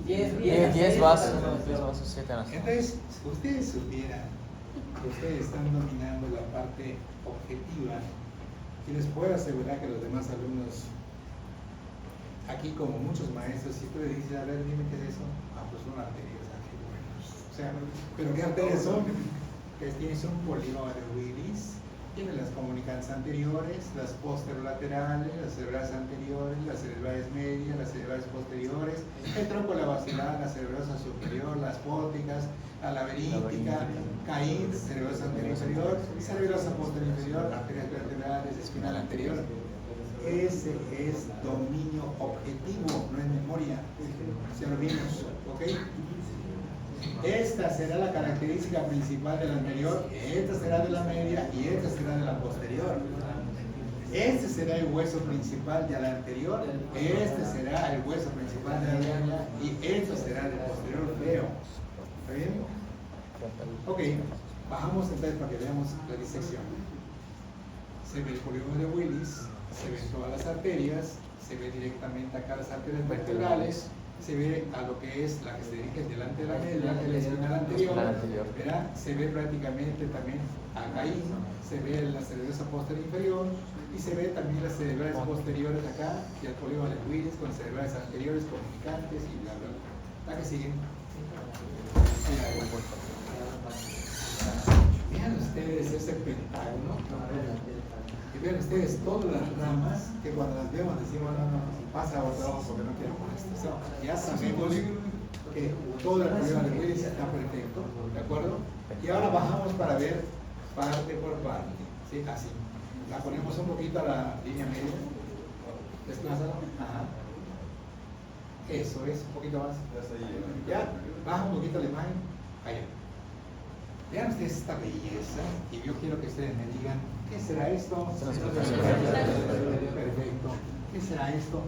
S2: 10 vasos, 7 anastomosis.
S1: Entonces, ustedes supieran que ustedes están dominando la parte objetiva, y les puedo asegurar que los demás alumnos, aquí como muchos maestros, si tú le dices, a ver, dime qué es eso, pues son arterias. O sea, ¿pero qué arterias son? Que tienes un polígono de Willis, Tiene las comunicantes anteriores, las posterolaterales, las cerebrales anteriores, las cerebrales medias, las cerebrales posteriores, el tronco la basilar, la cerebrosa superior, las póticas, la laberíntica, Caín, cerebrosa anterior inferior, cerebrosa posterior inferior, arterias vertebrales, espinal anterior. Ese es dominio objetivo, no es memoria. Ya lo vimos, ¿ok? Esta será la característica principal de la anterior, esta será de la media y esta será de la posterior. Este será el hueso principal de la anterior, este será el hueso principal de la media y este será el posterior feo. ¿Está bien? Ok, bajamos entonces para que veamos la disección. Se ve el polígono de Willis, se ven todas las arterias, se ve directamente acá las arterias vertebrales, se ve a lo que es la que se dirige delante de la media, el espinal anterior, ¿verdad? Se ve prácticamente también acá ahí, se ve la cerebrosa posterior inferior y se ve también las cerebrales posteriores acá y el polígono de Willis con cerebrales anteriores comunicantes y bla bla bla. ¿La que sigue? Vean ustedes ese pentágono y vean ustedes todas las ramas que cuando las vemos decimos no, pasa a otro ojo porque no quiero con esto. So, ya sabemos que todo el problema de Willis está perfecto, ¿de acuerdo? Y ahora bajamos para ver parte por parte, ¿sí? Así. La ponemos un poquito a la línea media. Desplázalo. Ajá. Eso es, un poquito más. Ya, baja un poquito la imagen. Allá. Vean ustedes esta belleza y yo quiero que ustedes me digan, ¿qué será esto? Perfecto. ¿Qué será esto?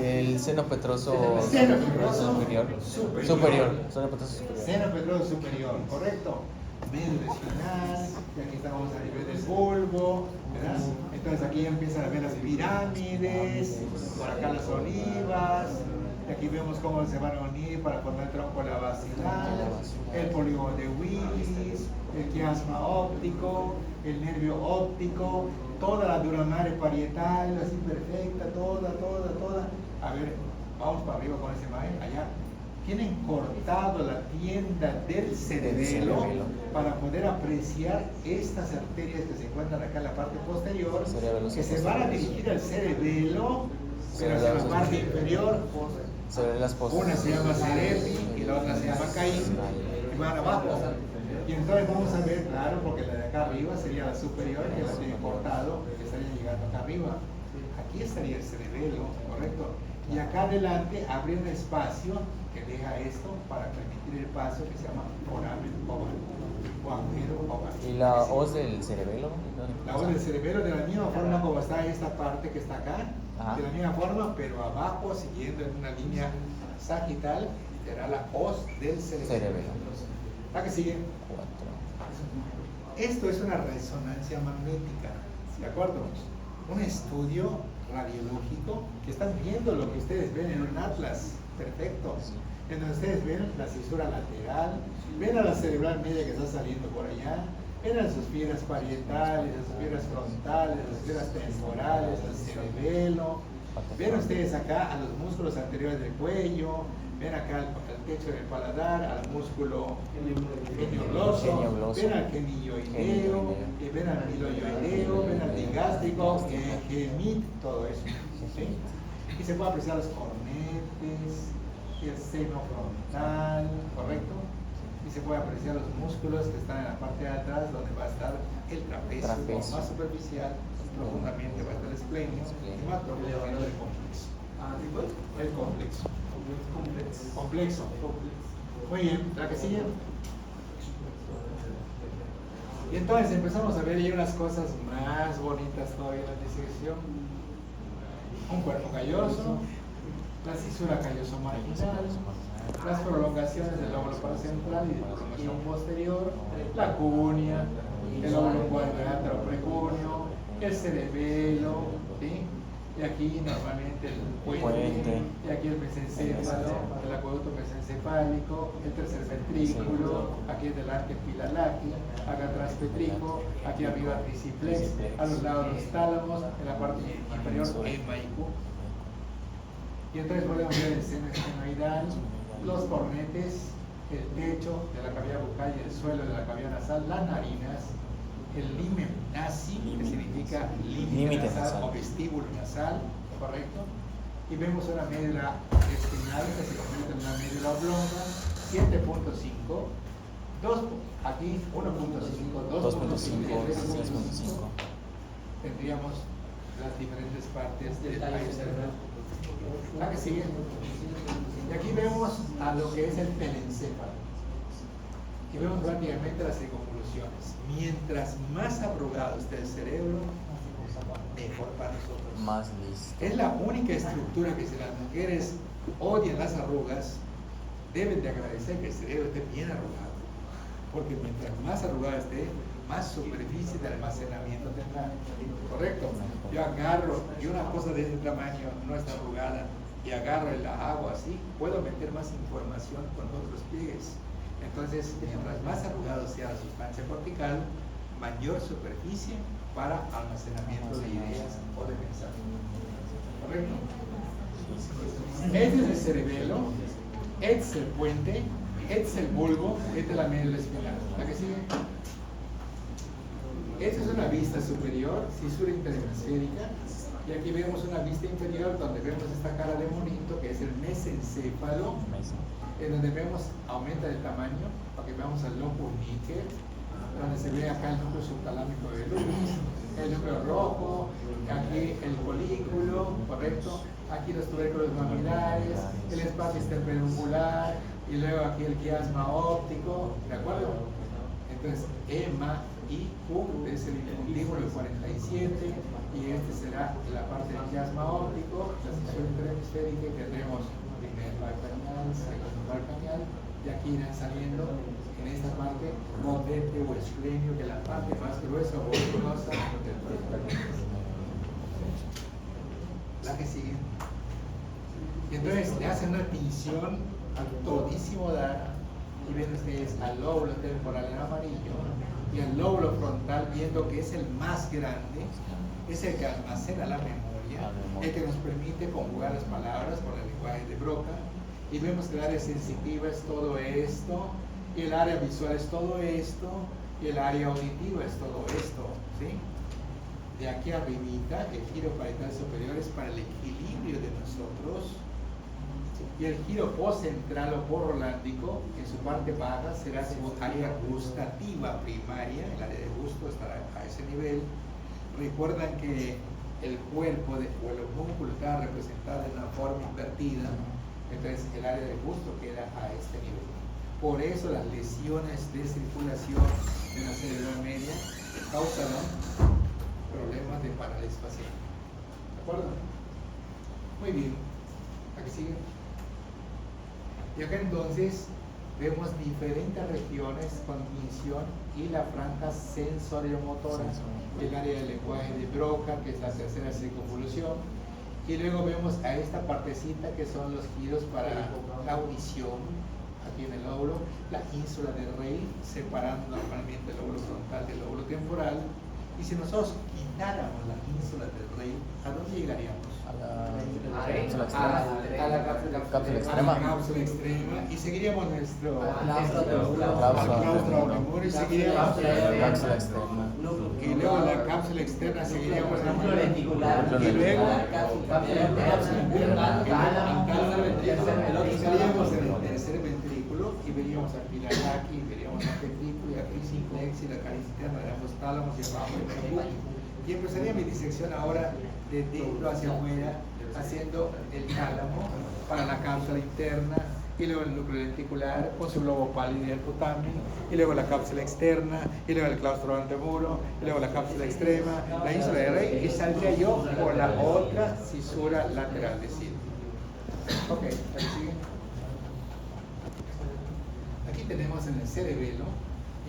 S2: El seno petroso
S1: Seno petroso
S2: superior. Seno petroso superior.
S1: Seno petroso superior, correcto. Medio espinal, y aquí estamos a nivel del bulbo, ¿verdad? Entonces aquí empiezan a ver las pirámides, por acá las olivas, y aquí vemos cómo se van a unir para formar el tronco de la basilar, el polígono de Willis, el quiasma óptico, el nervio óptico, toda la dura madre parietal, así perfecta, toda. A ver, vamos para arriba con ese imagen, allá. Tienen cortado la tienda del cerebelo para poder apreciar estas arterias que se encuentran acá en la parte posterior, que se van a dirigir al cerebelo, pero hacia la parte inferior. Una se llama cerebri y la otra se llama Caín, y van abajo. Y entonces vamos a ver, claro, porque la de acá arriba sería la superior, que la tiene cortado, que estaría llegando acá arriba. Aquí estaría el cerebelo, ¿correcto? Y acá adelante habría un espacio que deja esto para permitir el paso que se llama foramen oval o agujero oval.
S2: ¿Y la hoz del cerebelo?
S1: La hoz del cerebelo de la misma forma como está esta parte que está acá,
S2: Ajá.
S1: de la misma forma, pero abajo, siguiendo en una línea sagital, será la hoz del cerebelo. ¿La que sigue?
S2: 4.
S1: Esto es una resonancia magnética, ¿de acuerdo? Un estudio radiológico que están viendo lo que ustedes ven en un atlas, perfecto. En donde ustedes ven la cisura lateral, ven a la cerebral media que está saliendo por allá, ven a sus fibras parietales, a sus fibras frontales, a sus fibras temporales, al cerebelo, ven ustedes acá a los músculos anteriores del cuello, ven acá al techo del paladar, al músculo genio-gloso, ven al genilloideo, ven al miloioideo, ven al digástrico, gemit, todo eso. ¿Sí? Y se puede apreciar los cornetes, el seno frontal, ¿correcto? Y se puede apreciar los músculos que están en la parte de atrás, donde va a estar el trapecio. Más superficial, profundamente va a estar el esplenio, y más profundamente el complexo. El complexo. Complejo. Muy bien, la que sigue. Y entonces empezamos a ver ya unas cosas más bonitas todavía en la disección. Un cuerpo calloso, la cisura calloso marginal, las prolongaciones del lóbulo paracentral y de prolongación posterior, la cuña, el lóbulo cuadrilátero precunio, el cerebelo, ¿sí? Y aquí normalmente el puente, y aquí el mesencéfalo, el acueducto mesencefálico, el tercer ventrículo, aquí delante pilalaqui, acá atrás petrico, aquí arriba triciplex, a los lados los tálamos, en la parte inferior emaico. Y entonces podemos ver el seno esfenoidal, los cornetes, el techo de la cavidad bucal y el suelo de la cavidad nasal, las narinas, el limen nasi, que significa límite nasal o vestíbulo nasal, ¿correcto? Y vemos una médula espinal que se convierte en una médula oblonga, 7.5, aquí 1.5, 2.5, 3.5. Tendríamos las diferentes partes del tallo cerebral. ¿La que sigue? Y aquí vemos a lo que es el telencéfalo. Y vemos prácticamente las circunvoluciones. Mientras más arrugado esté el cerebro, mejor para nosotros.
S2: Más listo.
S1: Es la única estructura que si las mujeres odian las arrugas, deben de agradecer que el cerebro esté bien arrugado. Porque mientras más arrugado esté, más superficie de almacenamiento tendrá. ¿Correcto? Yo agarro y una cosa de ese tamaño no está arrugada y agarro el agua así, puedo meter más información con otros pliegues. Entonces, mientras más arrugado sea la sustancia cortical, mayor superficie para almacenamiento de ideas o de pensamiento. ¿Correcto? Este es el cerebelo, este es el puente, este es el bulbo, esta es la médula espinal. ¿La que sigue? Esta es una vista superior, cisura interhemisférica, y aquí vemos una vista inferior donde vemos esta cara de monito que es el mesencéfalo, en donde vemos aumenta de tamaño, para que veamos el lóbulo níquel, donde se ve acá el núcleo subtalámico de luz, el núcleo rojo, aquí el folículo, correcto, aquí los tubérculos mamilares, el espacio interpeduncular y luego aquí el quiasma óptico, ¿de acuerdo? Entonces, EMA y Q es el infundíbulo 47 y este será la parte del quiasma óptico, la sección interhemisférica, y tendremos primer par craneal, segundo par craneal, y aquí irán saliendo en esta parte rodete o esclenio, que es la parte más gruesa o voluminosa del cuerpo. La que sigue. Y entonces le hacen una tinción al todísimo Dara y ven ustedes al lóbulo temporal en amarillo y al lóbulo frontal, viendo que es el más grande, es el que almacena la memoria, el que nos permite conjugar las palabras con el lenguaje de Broca, y vemos que el área sensitiva es todo esto, y el área visual es todo esto, y el área auditiva es todo esto, ¿sí? De aquí arribita, el giro parietal superior es para el equilibrio de nosotros, y el giro postcentral o porrolándico, en su parte baja, será su área gustativa primaria, el área de gusto estará a ese nivel. Recuerdan que el cuerpo o el homúnculo está representado en una forma invertida, entonces el área de gusto queda a este nivel. Por eso las lesiones de circulación de la cerebral media causarán problemas de parálisis facial. ¿De acuerdo? Muy bien. Aquí sigue. Y acá entonces vemos diferentes regiones con tinción y la franja sensoriomotora, el área del lenguaje de Broca, que es la tercera circunvolución, y luego vemos a esta partecita que son los giros para la audición, aquí en el lóbulo, la ínsula del rey, separando normalmente el lóbulo frontal del lóbulo temporal, y si nosotros quitáramos la ínsula del rey, ¿a dónde llegaríamos?
S2: A la cápsula extrema.
S1: Cápsula extrema, y seguiríamos nuestro
S2: Claustro
S1: y seguiríamos
S2: cápsula externa.
S1: y luego la cápsula externa seguiríamos y luego
S4: la
S1: cápsula interna, estaríamos en el tercer ventrículo y veríamos al Piranaki, veríamos al ventrículo y aquí simplex y la cara interna de ambos tálamos y abajo y empezaría mi disección ahora de dentro hacia afuera, haciendo el tálamo para la cápsula interna, y luego el núcleo lenticular con su globo pálido y el putamen, y luego la cápsula externa, y luego el claustro antemuro, y luego la cápsula extrema, la ínsula de rey, y saldría yo por la otra cisura lateral de Sid. Ok, aquí sigue. Aquí tenemos en el cerebelo,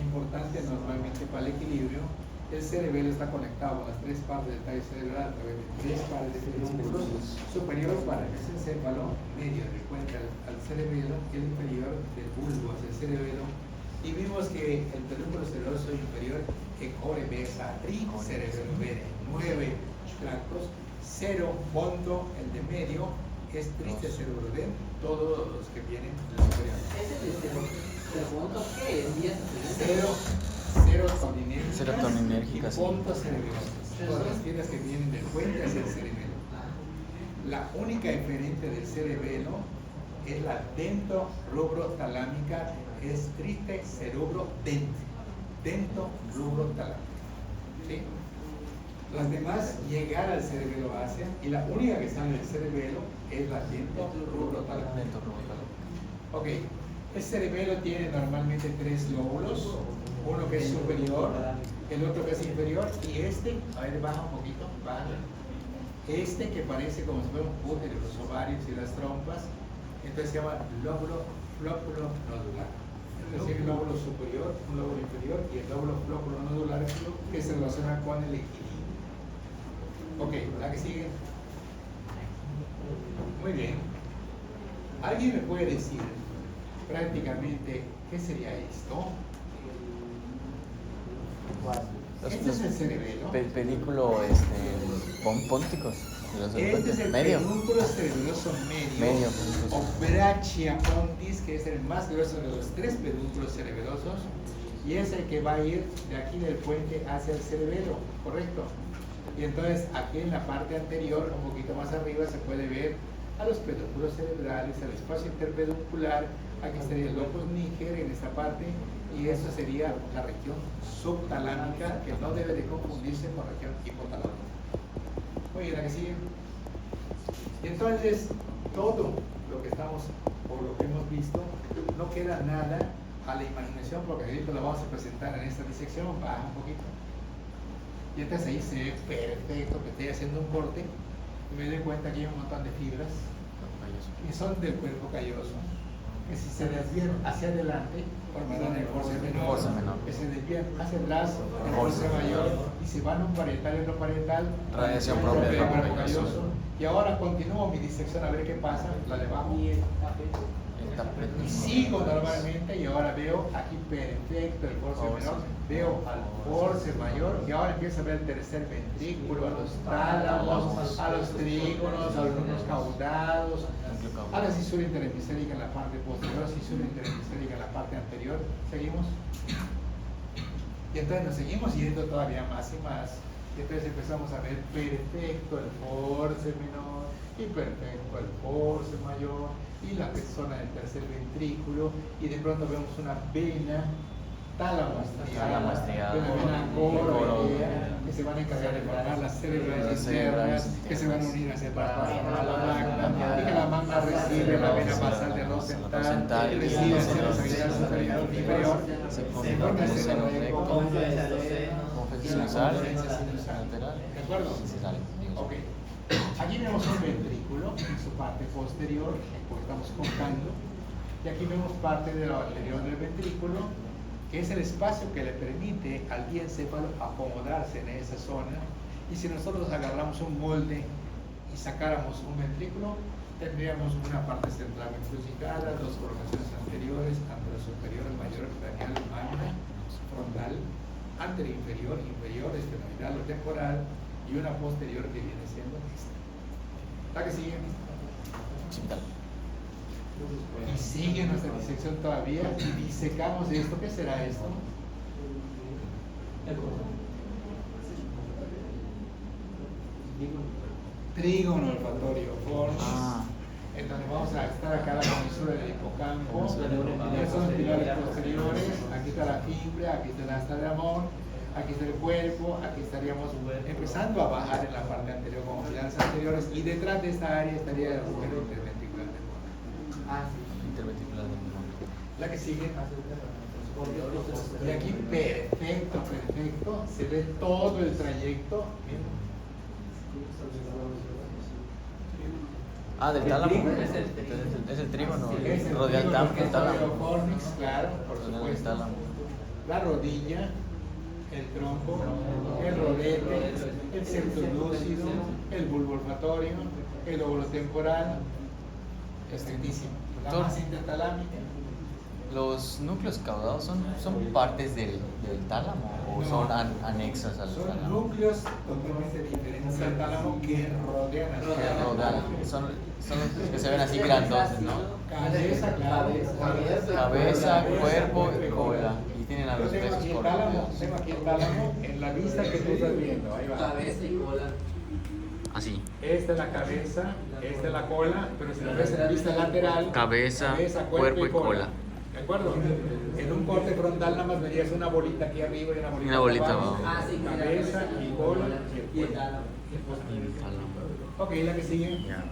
S1: importante normalmente para el equilibrio. El cerebelo está conectado con las tres partes del tallo cerebral a través de tres pares de pedúnculos: superior para el mesencéfalo, medio de cuenca al cerebelo, y el inferior del bulbo hacia el cerebelo. Y vimos que el pedúnculo cerebroso inferior, core besa tri, cerebelo vere, 9 tractos, 0 fondo, el de medio es triste cerebro de todos los que vienen del superior.
S4: Ese es el ¿Pero puntos qué? ¿En vías
S1: serotoninérgicas
S2: Serotoninérgicas,
S1: y
S2: sí.
S1: puntos cerebelosos. Todas las piedras que vienen del puente hacia el cerebelo. La única diferente del cerebelo es la dento-rubrotalámica, es triste cerebro-dente. Dento-rubrotalámica. ¿Sí? Las demás llegar al cerebelo base y la única que sale del cerebelo es la dento-rubrotalámica.
S2: Dentro rubro.
S1: Ok, el cerebelo tiene normalmente 3 lóbulos, uno que es superior, el otro que es inferior y este, a ver, baja un poquito, baja. Este que parece como si fuera un útero, los ovarios y las trompas, entonces se llama lóbulo nodular. Es decir, el lóbulo superior, un lóbulo inferior y el lóbulo nodular que se relaciona con el equilibrio. Ok, la que sigue. Muy bien. ¿Alguien me puede decir prácticamente qué sería esto? Este es el cerebelo.
S2: Películo, pónticos.
S1: Este es el
S2: medio.
S1: pedúnculo cerebeloso medio, o brachia pontis, que es el más grueso de los 3 pedúnculos cerebelosos, y es el que va a ir de aquí del puente hacia el cerebelo, ¿correcto? Y entonces aquí en la parte anterior, un poquito más arriba, se puede ver a los pedúnculos cerebrales, al espacio interpeduncular. Aquí estaría el locus níger en esta parte, y eso sería la región subtalámica, que no debe de confundirse con la región hipotalámica. Oye, la que sigue. Y entonces, todo lo que estamos, o lo que hemos visto, no queda nada a la imaginación, porque ahorita lo vamos a presentar en esta disección, baja un poquito. Y entonces ahí se ve perfecto que estoy haciendo un corte, y me doy cuenta que hay un montón de fibras, y son del cuerpo calloso, que si se desvían hacia adelante, formarán el force menor, que se desvían hacia atrás, el force mayor, y si van a un parietal y otro parietal,
S2: Radiación propia del cuerpo calloso.
S1: Y ahora continúo mi disección a ver qué pasa, la de abajo. Y sigo normalmente y ahora veo aquí perfecto el force menor, veo al force mayor y ahora empiezo a ver el tercer ventrículo, a los tálamos, a los trígonos, a los núcleos caudados, a la cisura interhemisférica en la parte posterior, cisura interhemisférica en la parte anterior. ¿Seguimos? Y entonces nos seguimos yendo todavía más y más. Y entonces empezamos a ver perfecto el force menor y perfecto el force mayor y la zona del tercer ventrículo, y de pronto vemos una vena tálamo estriada, una vena coroidea, que se van a encargar de formar las células internas, que se van a unir hacia atrás para la magna, y que la magna recibe la vena basal de rosental, y recibe el seno sagittal superior y inferior, se forma el seno recto,
S2: sinusal,
S1: lateral. ¿De acuerdo? Ok. Aquí vemos un ventrículo en su parte posterior, porque estamos contando, y aquí vemos parte de lo anterior del ventrículo, que es el espacio que le permite al diencéfalo acomodarse en esa zona. Y si nosotros agarramos un molde y sacáramos un ventrículo, tendríamos una parte central encrucijada, 2 formaciones anteriores, anterior superior, mayor, craneal, magna, frontal, anterior inferior, inferior, estenoidal o temporal, y una posterior que viene siendo esta. ¿La que sigue? Y sigue nuestra disección todavía y disecamos esto. ¿Qué será esto? Trígono olfatorio fornis, en donde vamos a estar acá la comisura del hipocampo, estos son los pilares posteriores, aquí está la fibra, aquí está la asta de amor, aquí está el cuerpo, aquí estaríamos empezando a bajar en la parte anterior como pilares anteriores, y detrás de esta área estaría el agujero interventricular del mono.
S2: Interventricular del mono.
S1: La que sigue. Y aquí perfecto, se ve todo el trayecto.
S2: Del tálamo.
S4: Es
S2: Es el trígono,
S1: Es el
S2: rodea el tálamo.
S1: fornix, claro, por supuesto. La rodilla, el tronco, el rodete, el septo lúcido, el bulbo olfatorio, el óvulo temporal, estrictísimo. La masa intertalámica,
S2: ¿Los núcleos caudados son partes del tálamo o
S1: No.
S2: son anexos al
S1: Son
S2: tálamo?
S1: núcleos totalmente diferentes al tálamo que rodean al
S2: Que
S1: tálamo.
S2: rodean, son los que se ven así grandotes, ¿no?
S1: Cabeza, claro.
S2: Cabeza, cuerpo y cola. Y tienen a
S1: Yo
S2: los
S1: tengo
S2: peces
S1: aquí el
S2: por
S1: tálamo, tengo aquí el tálamo en la vista que tú estás viendo. Ahí va.
S4: Cabeza y cola.
S2: así.
S1: Esta es la cabeza, esta es la cola, pero si lo ves en la vista lateral,
S2: Cabeza, cuerpo y cola.
S1: ¿De acuerdo? En un corte frontal nada más verías una bolita aquí arriba y una bolita,
S2: Una bolita
S1: abajo.
S2: abajo.
S4: Ah, sí,
S1: Cabeza y cola y
S4: Y
S1: el
S4: el
S1: cuerpo.
S4: tálamo.
S1: Ok, la que sigue.
S2: Ya.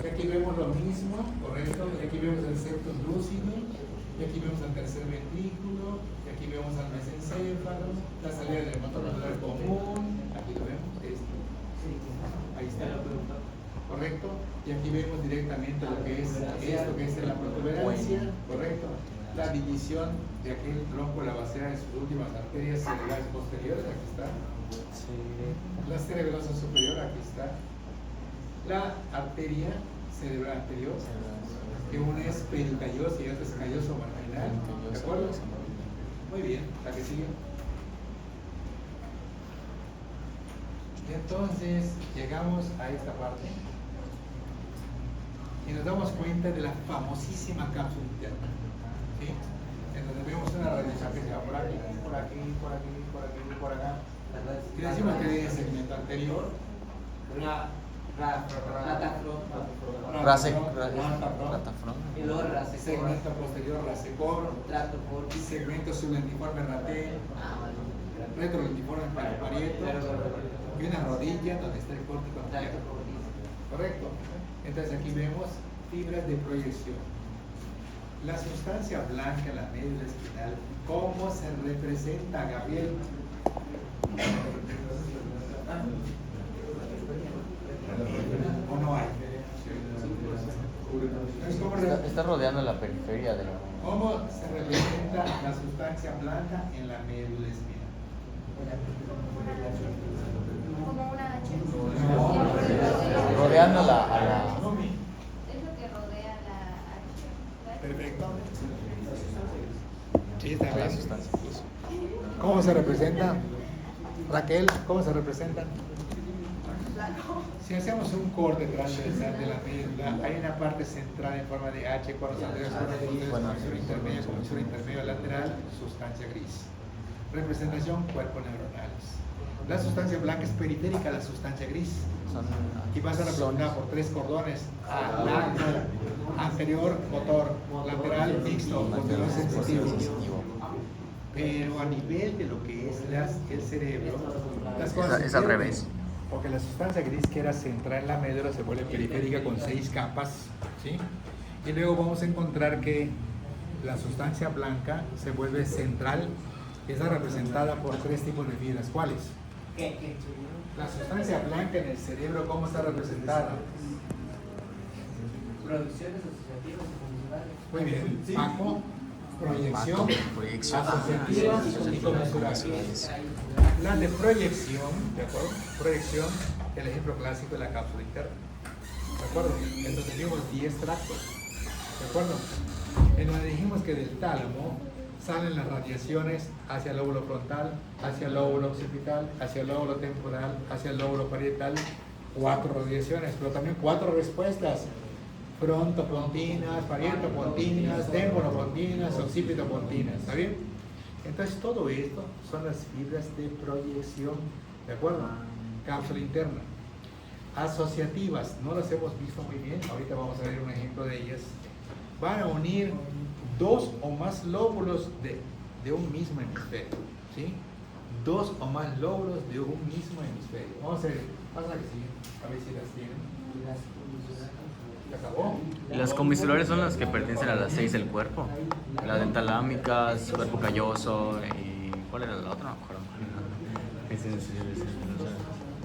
S1: Y aquí vemos lo mismo, correcto. Y aquí vemos el septum lucido. Y aquí vemos el tercer ventrículo. Y aquí vemos al mesencéfalo. La salida del motor nodular común. Aquí lo vemos. Esto. Ahí está. Correcto. Y aquí vemos directamente lo que es esto, que es la protuberancia. Correcto. La división de aquel tronco, la basea de sus últimas arterias cerebrales posteriores. Aquí está. La cerebrosa superior. Aquí está. La arteria cerebral anterior, que una es pericallosa y otra es calloso marginal, ¿de acuerdo? Muy bien, la que sigue. Y entonces llegamos a esta parte y nos damos cuenta de la famosísima cápsula interna, ¿sí? En donde vemos una radiación que se va por aquí, por aquí, por aquí, por aquí, por acá. Y decimos que tiene segmento anterior,
S2: Ratafrón.
S4: Y luego rasecor.
S1: segmento posterior rasecor,
S4: Trato por.
S1: segmento sublentiforme ratel, retrolentiforme paraparieto y una rodilla donde está el córtico anterior. Correcto. Entonces aquí vemos fibras de proyección. La sustancia blanca en la médula espinal, ¿cómo se representa, Gabriel? ¿O no hay? Entonces,
S2: Está rodeando la periferia de la...
S1: ¿Cómo se representa la sustancia blanca en la médula espinal?
S5: Como una H.
S2: Rodeando a la...
S5: Es lo que rodea la H.
S1: Perfecto. Sí, está
S2: a la
S1: bien.
S2: sustancia.
S1: ¿Cómo se representa? Raquel, ¿cómo se representa? Si hacemos un corte transversal de la médula, hay una parte central en forma de H, cuando se comisura intermedia, comisura intermedia lateral, sustancia gris. Representación cuerpo neuronales. La sustancia blanca es periférica a la sustancia gris y va a ser representada por tres cordones: anterior, motor, lateral, mixto, posterior, sensitivo. Pero a nivel de lo que es el cerebro, las cosas
S2: Es al revés.
S1: porque la sustancia gris que era central en la médula se vuelve periférica con 6 capas, ¿sí? Y luego vamos a encontrar que la sustancia blanca se vuelve central y está representada por 3 tipos de fibras. ¿Cuáles? La sustancia blanca en el cerebro, ¿cómo está representada?
S4: Producciones asociativas y funcionales.
S1: Muy bien. Paco, proyección,
S2: Proyección.
S1: asociativas y comensurales. La de proyección, ¿de acuerdo? Proyección, el ejemplo clásico de la cápsula interna. ¿De acuerdo? Entonces vimos 10 tractos. ¿De acuerdo? En donde dijimos que del tálamo salen las radiaciones hacia el lóbulo frontal, hacia el lóbulo occipital, hacia el lóbulo temporal, hacia el lóbulo parietal. 4 radiaciones, pero también 4 respuestas: frontopontinas, parietopontinas, temporopontinas, occipitopontinas. ¿Está bien? Entonces todo esto son las fibras de proyección, ¿de acuerdo? Cápsula interna. Asociativas, no las hemos visto muy bien, ahorita vamos a ver un ejemplo de ellas. Van a unir 2 o más lóbulos de un mismo hemisferio, ¿sí? 2 o más lóbulos de un mismo hemisferio. Vamos a ver, pasa que sí, a ver si las tienen. ¿Se acabó?
S2: Las comisurares son las que pertenecen a las 6 del cuerpo. Las dentalámicas, cuerpo calloso y... ¿cuál era la otra? No me acuerdo.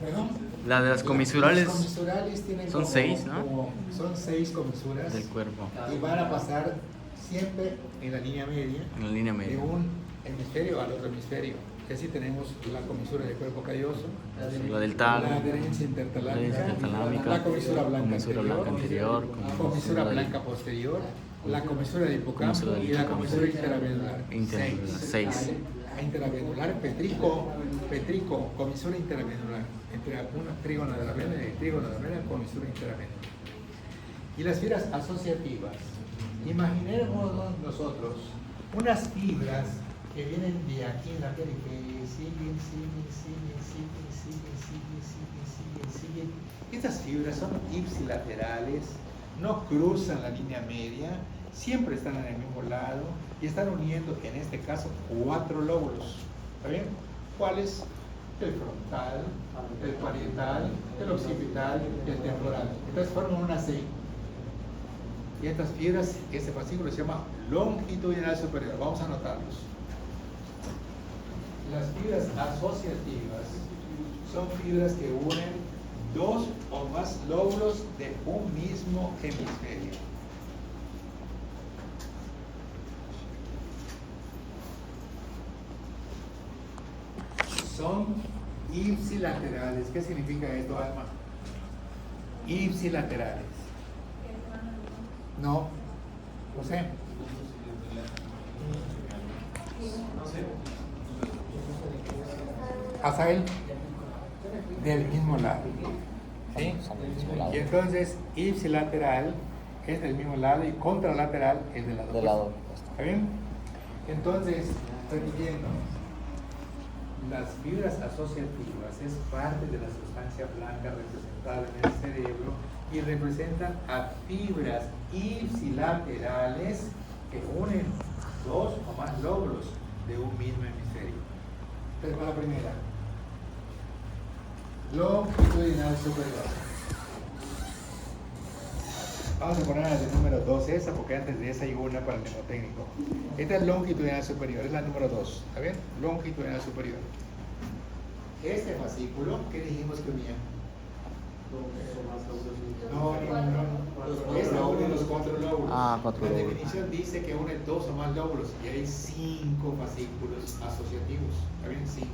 S1: ¿Perdón?
S2: La de las comisurales
S1: Las comisurales tienen
S2: son
S1: como-
S2: 6, ¿no?
S1: Son 6 comisuras
S2: Del cuerpo.
S1: y van a pasar siempre en la línea media
S2: En la línea
S1: de
S2: media.
S1: un hemisferio al otro hemisferio. Y así tenemos la comisura del cuerpo calloso,
S2: La deltal,
S1: la adherencia intertalámica, la comisura blanca anterior, comisura blanca posterior, la comisura del hipocampo y la comisura interavenular.
S2: 6.
S1: Interavenular, petrico, comisura interavenular. Entre una trígono de la vena y el trígono de la vena, comisura interavenular. Y las fibras asociativas. Imaginemos nosotros unas fibras que vienen de aquí en la periferia, siguen. Estas fibras son ipsilaterales, no cruzan la línea media, siempre están en el mismo lado y están uniendo, en este caso, 4 lóbulos. ¿Está bien? ¿Cuáles? El frontal, el parietal, el occipital y el temporal. Entonces forman una C. Y estas fibras, este fascículo se llama longitudinal superior. Vamos a anotarlos. Las fibras asociativas son fibras que unen 2 o más lóbulos de un mismo hemisferio. Son ipsilaterales. ¿Qué significa esto, Alma? Ipsilaterales. No. José. Azael. Del mismo lado. ¿Sí? Y entonces, ipsilateral es del mismo lado y contralateral es del lado opuesto. ¿Está bien? Entonces, repitiendo, las fibras asociativas es parte de la sustancia blanca representada en el cerebro y representan a fibras ipsilaterales que unen 2 o más lóbulos de un mismo hemisferio. Entonces, para la primera, longitudinal superior. Vamos a poner la de número 2 esa, porque antes de esa hay una para el mnemotécnico. Esta es longitudinal superior, es la número 2. ¿Está bien? Longitudinal superior. Este fascículo, ¿qué dijimos que unía? No. Este une los 4 lóbulos.
S2: 4
S1: La
S2: lóbulos.
S1: definición dice que une 2 o más lóbulos y hay 5 fascículos asociativos. ¿Está bien? 5.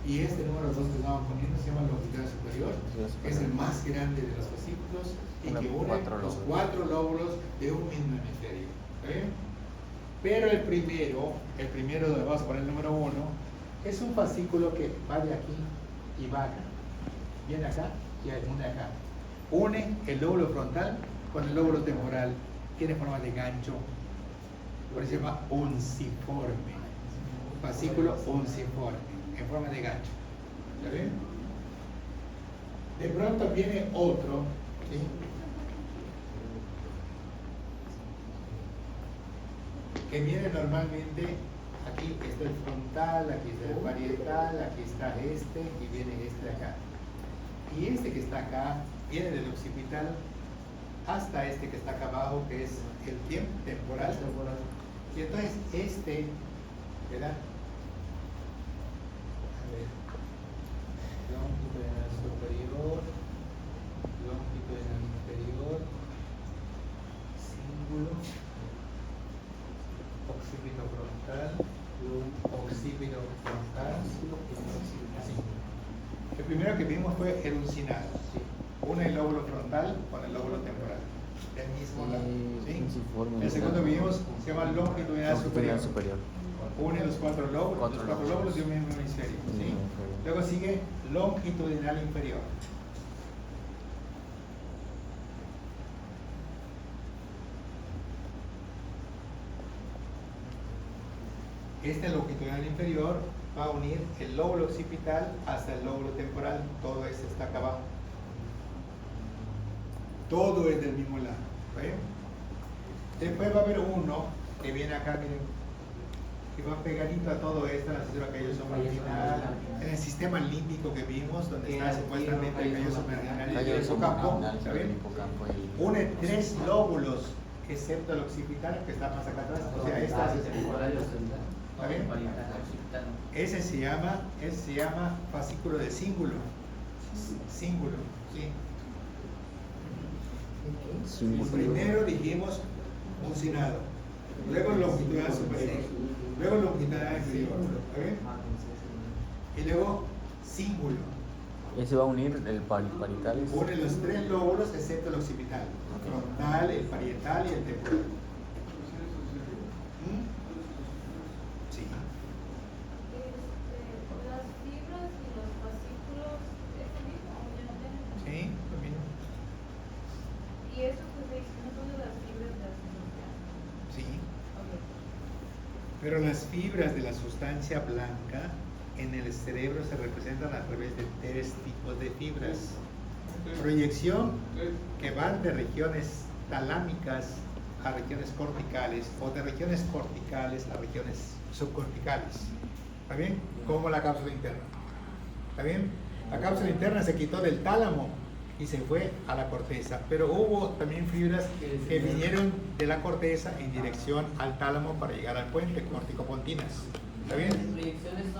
S1: Y este número 2 que estamos poniendo se llama longitudinal superior, que es el más grande de los fascículos y que une los 4 lóbulos de un mismo hemisferio. ¿Está bien? Pero el primero donde vamos a poner el número 1, es un fascículo que va de aquí y va acá. Viene acá y une acá. Une el lóbulo frontal con el lóbulo temporal. Tiene forma de gancho. Por eso se llama unciforme. Fascículo unciforme, en forma de gancho. ¿Está bien? De pronto viene otro, ¿sí? Que viene normalmente, aquí está el frontal, aquí está el parietal, aquí está este y viene este acá. Y este que está acá viene del occipital hasta este que está acá abajo, que es el tiempo temporal. Y entonces este, ¿verdad? A ver, longitudinal superior, longitudinal inferior, cíngulo, occipito frontal, occipito frontal, así. El primero que vimos fue el uncinado, ¿sí? Une el lóbulo frontal con el lóbulo temporal, del mismo lado, ¿sí? El segundo que vimos se llama longitudinal superior. Une los 4 lóbulos, de un mismo hemisferio, ¿sí? Luego sigue longitudinal inferior. Este longitudinal inferior va a unir el lóbulo occipital hasta el lóbulo temporal. Todo esto está acá abajo. Todo es del mismo lado. ¿Ven? Después va a haber uno que viene acá, miren, que va pegadito a todo esto, en la cintura calloso marginal, en el sistema límbico que vimos, donde está supuestamente el calloso marginal y el hipocampo. ¿Saben? Une 3 lóbulos, excepto el occipital, que está más acá atrás. O sea, esta es el temporal. ¿Está bien? Ese se llama fascículo de cíngulo. Cíngulo, ¿sí? Primero dijimos uncinado. luego longitudinal superior, luego longitudinal inferior, ¿está bien? Y luego cíngulo.
S2: Y se va a unir el parietal.
S1: Une los tres lóbulos excepto el occipital, frontal, el parietal y el temporal. Sí.
S5: Las fibras y los fascículos, ¿es lo mismo o ya no tienen?
S1: Sí, lo mismo.
S5: Y eso que se dice, no son de las fibras de la sustancia.
S1: Sí.
S5: Ok.
S1: Pero las fibras de la sustancia blanca en el cerebro se representan a través de tres tipos de fibras. Proyección, que van de regiones talámicas a regiones corticales o de regiones corticales a regiones subcorticales. ¿Está bien? Como la cápsula interna. ¿Está bien? La cápsula interna se quitó del tálamo y se fue a la corteza, pero hubo también fibras que vinieron de la corteza en dirección al tálamo para llegar al puente, corticopontinas. ¿Está bien?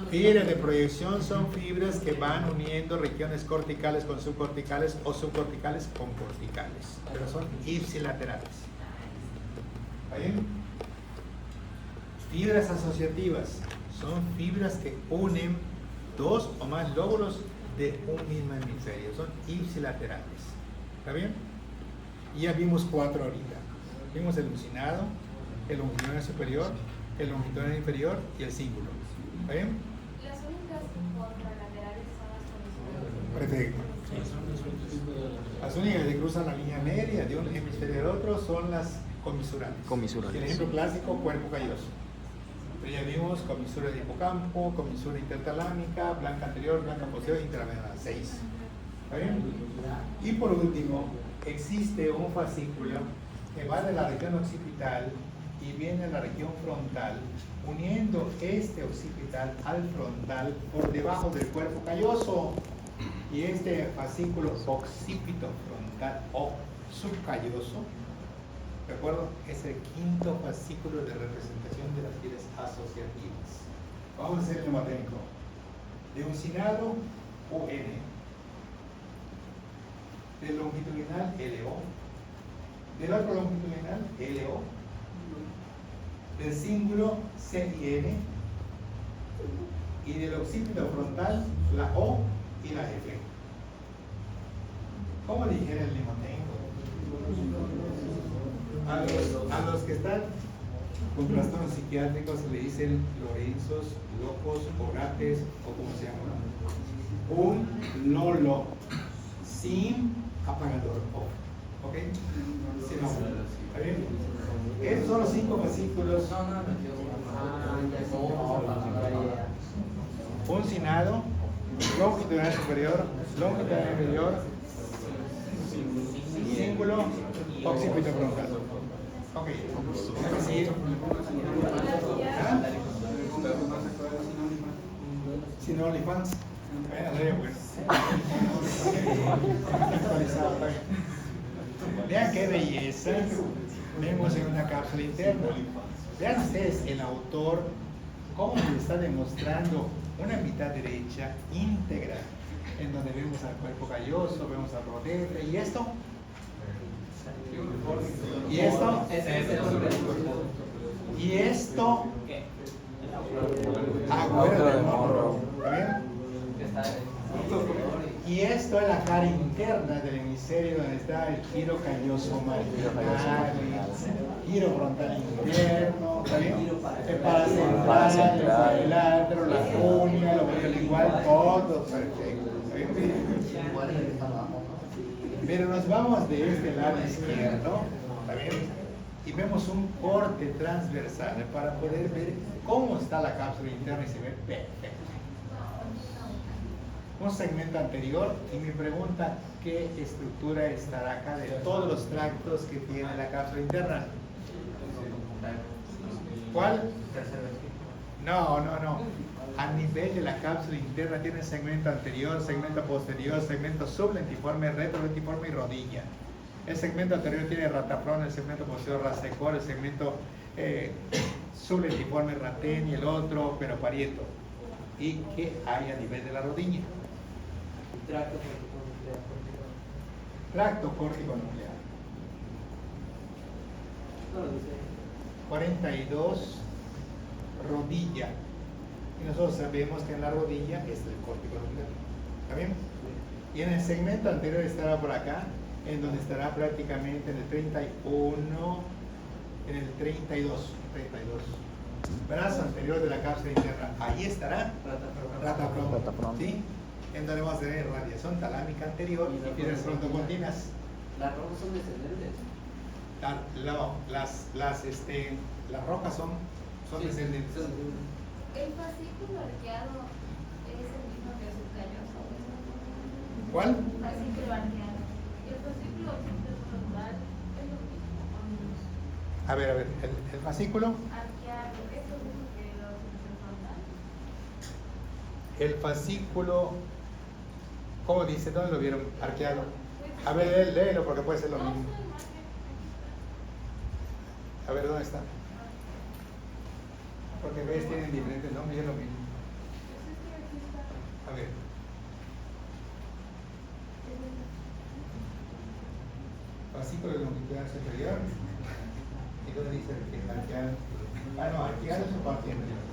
S1: Fibras de proyección son fibras que van uniendo regiones corticales con subcorticales o subcorticales con corticales, pero son ipsilaterales. ¿Está bien? Fibras asociativas son fibras que unen dos o más lóbulos de un mismo hemisferio, son ipsilaterales. ¿Está bien? Y ya vimos cuatro ahorita. Vimos el uncinado, el longitudinal superior, el longitudinal inferior y el cíngulo. ¿Está bien?
S5: Las únicas contralaterales son las comisuras.
S1: Perfecto. Las únicas que cruzan la línea media de un hemisferio al otro son las comisurales.
S2: Comisurales.
S1: El ejemplo clásico, cuerpo calloso. Pero ya vimos comisura de hipocampo, comisura intertalámica, blanca anterior, blanca posterior, intermedial 6. ¿Está bien? Y por último, existe un fascículo que va de la región occipital y viene a la región frontal, uniendo este occipital al frontal por debajo del cuerpo calloso. Y este fascículo occipito frontal o subcalloso, ¿de acuerdo? Es el quinto fascículo de representación de las fibras asociativas. Vamos a hacer el neumotécnico. De uncinado, UN. Del longitudinal, LO. Del otro longitudinal, LO. Del cíngulo, CN. Y del occipito frontal, la O y la F. ¿Cómo dijera el neumotécnico? A los que están con trastornos psiquiátricos se le dicen Lorenzos, locos, orates o como se llama. Un lolo sin apagador. ¿Ok? Sin apagador. ¿Está bien? Estos son los 5 fascículos. Uncinado, longitudinal superior, longitudinal inferior, cíngulo, occipito frontal. Ok, déjame seguir. ¿Ah? Sin OnlyFans. Actualizado, está bien. Vean qué belleza. Vemos en una cápsula interna. Vean ustedes el autor cómo nos está demostrando una mitad derecha íntegra, en donde vemos al cuerpo calloso, vemos al rodete, y esto. Y esto. Y esto. Agüero del morro. ¿Está bien? Y esto es la cara interna del hemisferio donde está el giro calloso marginal, giro frontal interno, ¿está bien? El paracentral, el cuadrilátero, la cuña, lo periolingual, todo perfecto, ¿está bien? Pero nos vamos de este lado izquierdo, ¿está bien? Y vemos un corte transversal para poder ver cómo está la cápsula interna y se ve perfecto. Un segmento anterior y mi pregunta, ¿qué estructura estará acá de todos los tractos que tiene la cápsula interna? ¿Cuál? No. A nivel de la cápsula interna tiene segmento anterior, segmento posterior, segmento sublentiforme, retrolentiforme y rodilla. El segmento anterior tiene ratafrón, el segmento posterior rastecor, el segmento sublentiforme ratén y el otro pero parieto. ¿Y qué hay a nivel de la rodilla? Tracto córtico nuclear. 42, rodilla. Y nosotros sabemos que en la rodilla es el córtex auricular. ¿Está bien? Y en el segmento anterior estará por acá, en donde estará prácticamente en el 31, en el 32. Brazo anterior de la cápsula interna. Ahí estará ratafrón. ¿Sí? En donde vamos a tener radiación talámica anterior y piedras frontocontinas.
S4: Las rojas son descendentes.
S1: Las rojas son descendentes.
S5: El fascículo arqueado es el mismo que el calloso.
S1: ¿Cuál?
S5: Fascículo arqueado. ¿Y el fascículo frontal es lo mismo o no?
S1: A ver, el fascículo.
S5: Arqueado, ¿es lo mismo que el frontal?
S1: El fascículo, ¿cómo dice? ¿Dónde lo vieron? Arqueado. A ver, léelo porque puede ser lo mismo. A ver, ¿dónde está? Porque ves, tienen diferentes nombres y es lo mismo. A ver. Fascículo longitudinal superior. ¿Y dónde dice que es arqueado? Ah, no, arqueado es su parte inferior.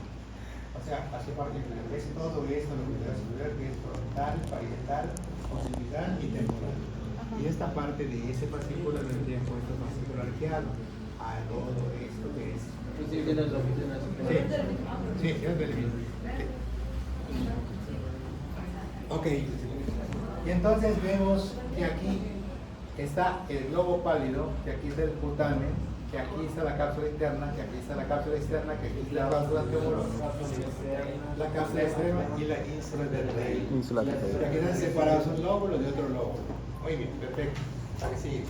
S1: O sea, a su parte inferior. Es todo esto longitudinal superior que es frontal, parietal, occipital y temporal. Y esta parte de ese fascículo le tendría puesto fascículo arqueado a todo esto que es.
S4: Sí, que no es longitudinal superior.
S1: Sí, es del mismo. Ok. Y entonces vemos que aquí está el globo pálido, que aquí está el putamen, que aquí está la cápsula interna, que aquí está la cápsula externa, que aquí está la cápsula anterior, la cápsula extrema y la ínsula del rey. Y aquí están separados un lóbulo de otro lóbulo. Muy bien, perfecto. Para que sigue.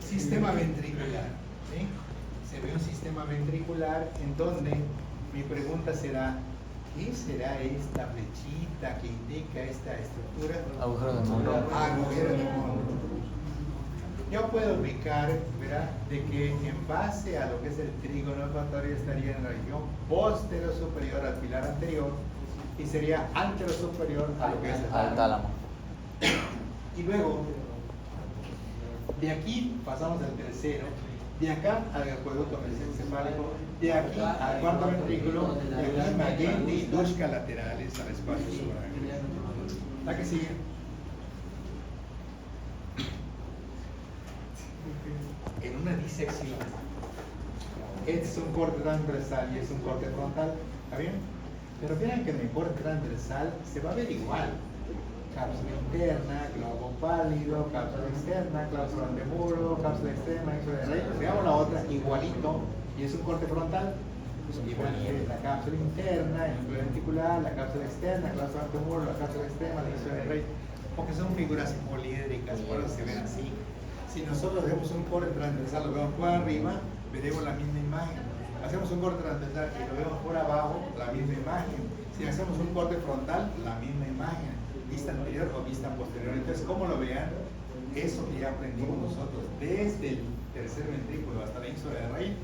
S1: Sistema ventricular. ¿Sí? Se ve un sistema ventricular en donde mi pregunta será, ¿qué será esta flechita que indica esta estructura?
S2: Agujero de Monro.
S1: Agujero de Monro. Yo puedo ubicar, ¿verdad?, de que en base a lo que es el trígono ecuatorio estaría en la región posterior superior al pilar anterior y sería anterior superior a lo que es el
S2: Al tálamo.
S1: Y luego, de aquí pasamos al tercero, de acá al acueducto mesencefálico, de aquí al cuarto ventrículo, de aquí Maguente y Dushka laterales al espacio subaracnoideo. ¿La que sigue? En una disección, este es un corte transversal y es un corte frontal, ¿está bien? Pero vean que en el corte transversal se va a ver igual. Cápsula interna, globo pálido, cápsula externa, cápsula antemuro, cápsula externa, cápsula de rey. Veamos la otra, igualito, y es un corte frontal. Y vean que la cápsula interna, el núcleo ventricular, la cápsula externa, la cápsula antemuro, la cápsula externa, la cápsula de rey. Porque son figuras poliédricas, por eso se ven así. Si nosotros hacemos un corte transversal, lo vemos por arriba, veremos la misma imagen. Hacemos un corte transversal y lo vemos por abajo, la misma imagen. Si hacemos un corte frontal, la misma imagen. Vista anterior o vista posterior. Entonces, como lo vean, eso que ya aprendimos nosotros desde el tercer ventrículo hasta la ínsula de rey,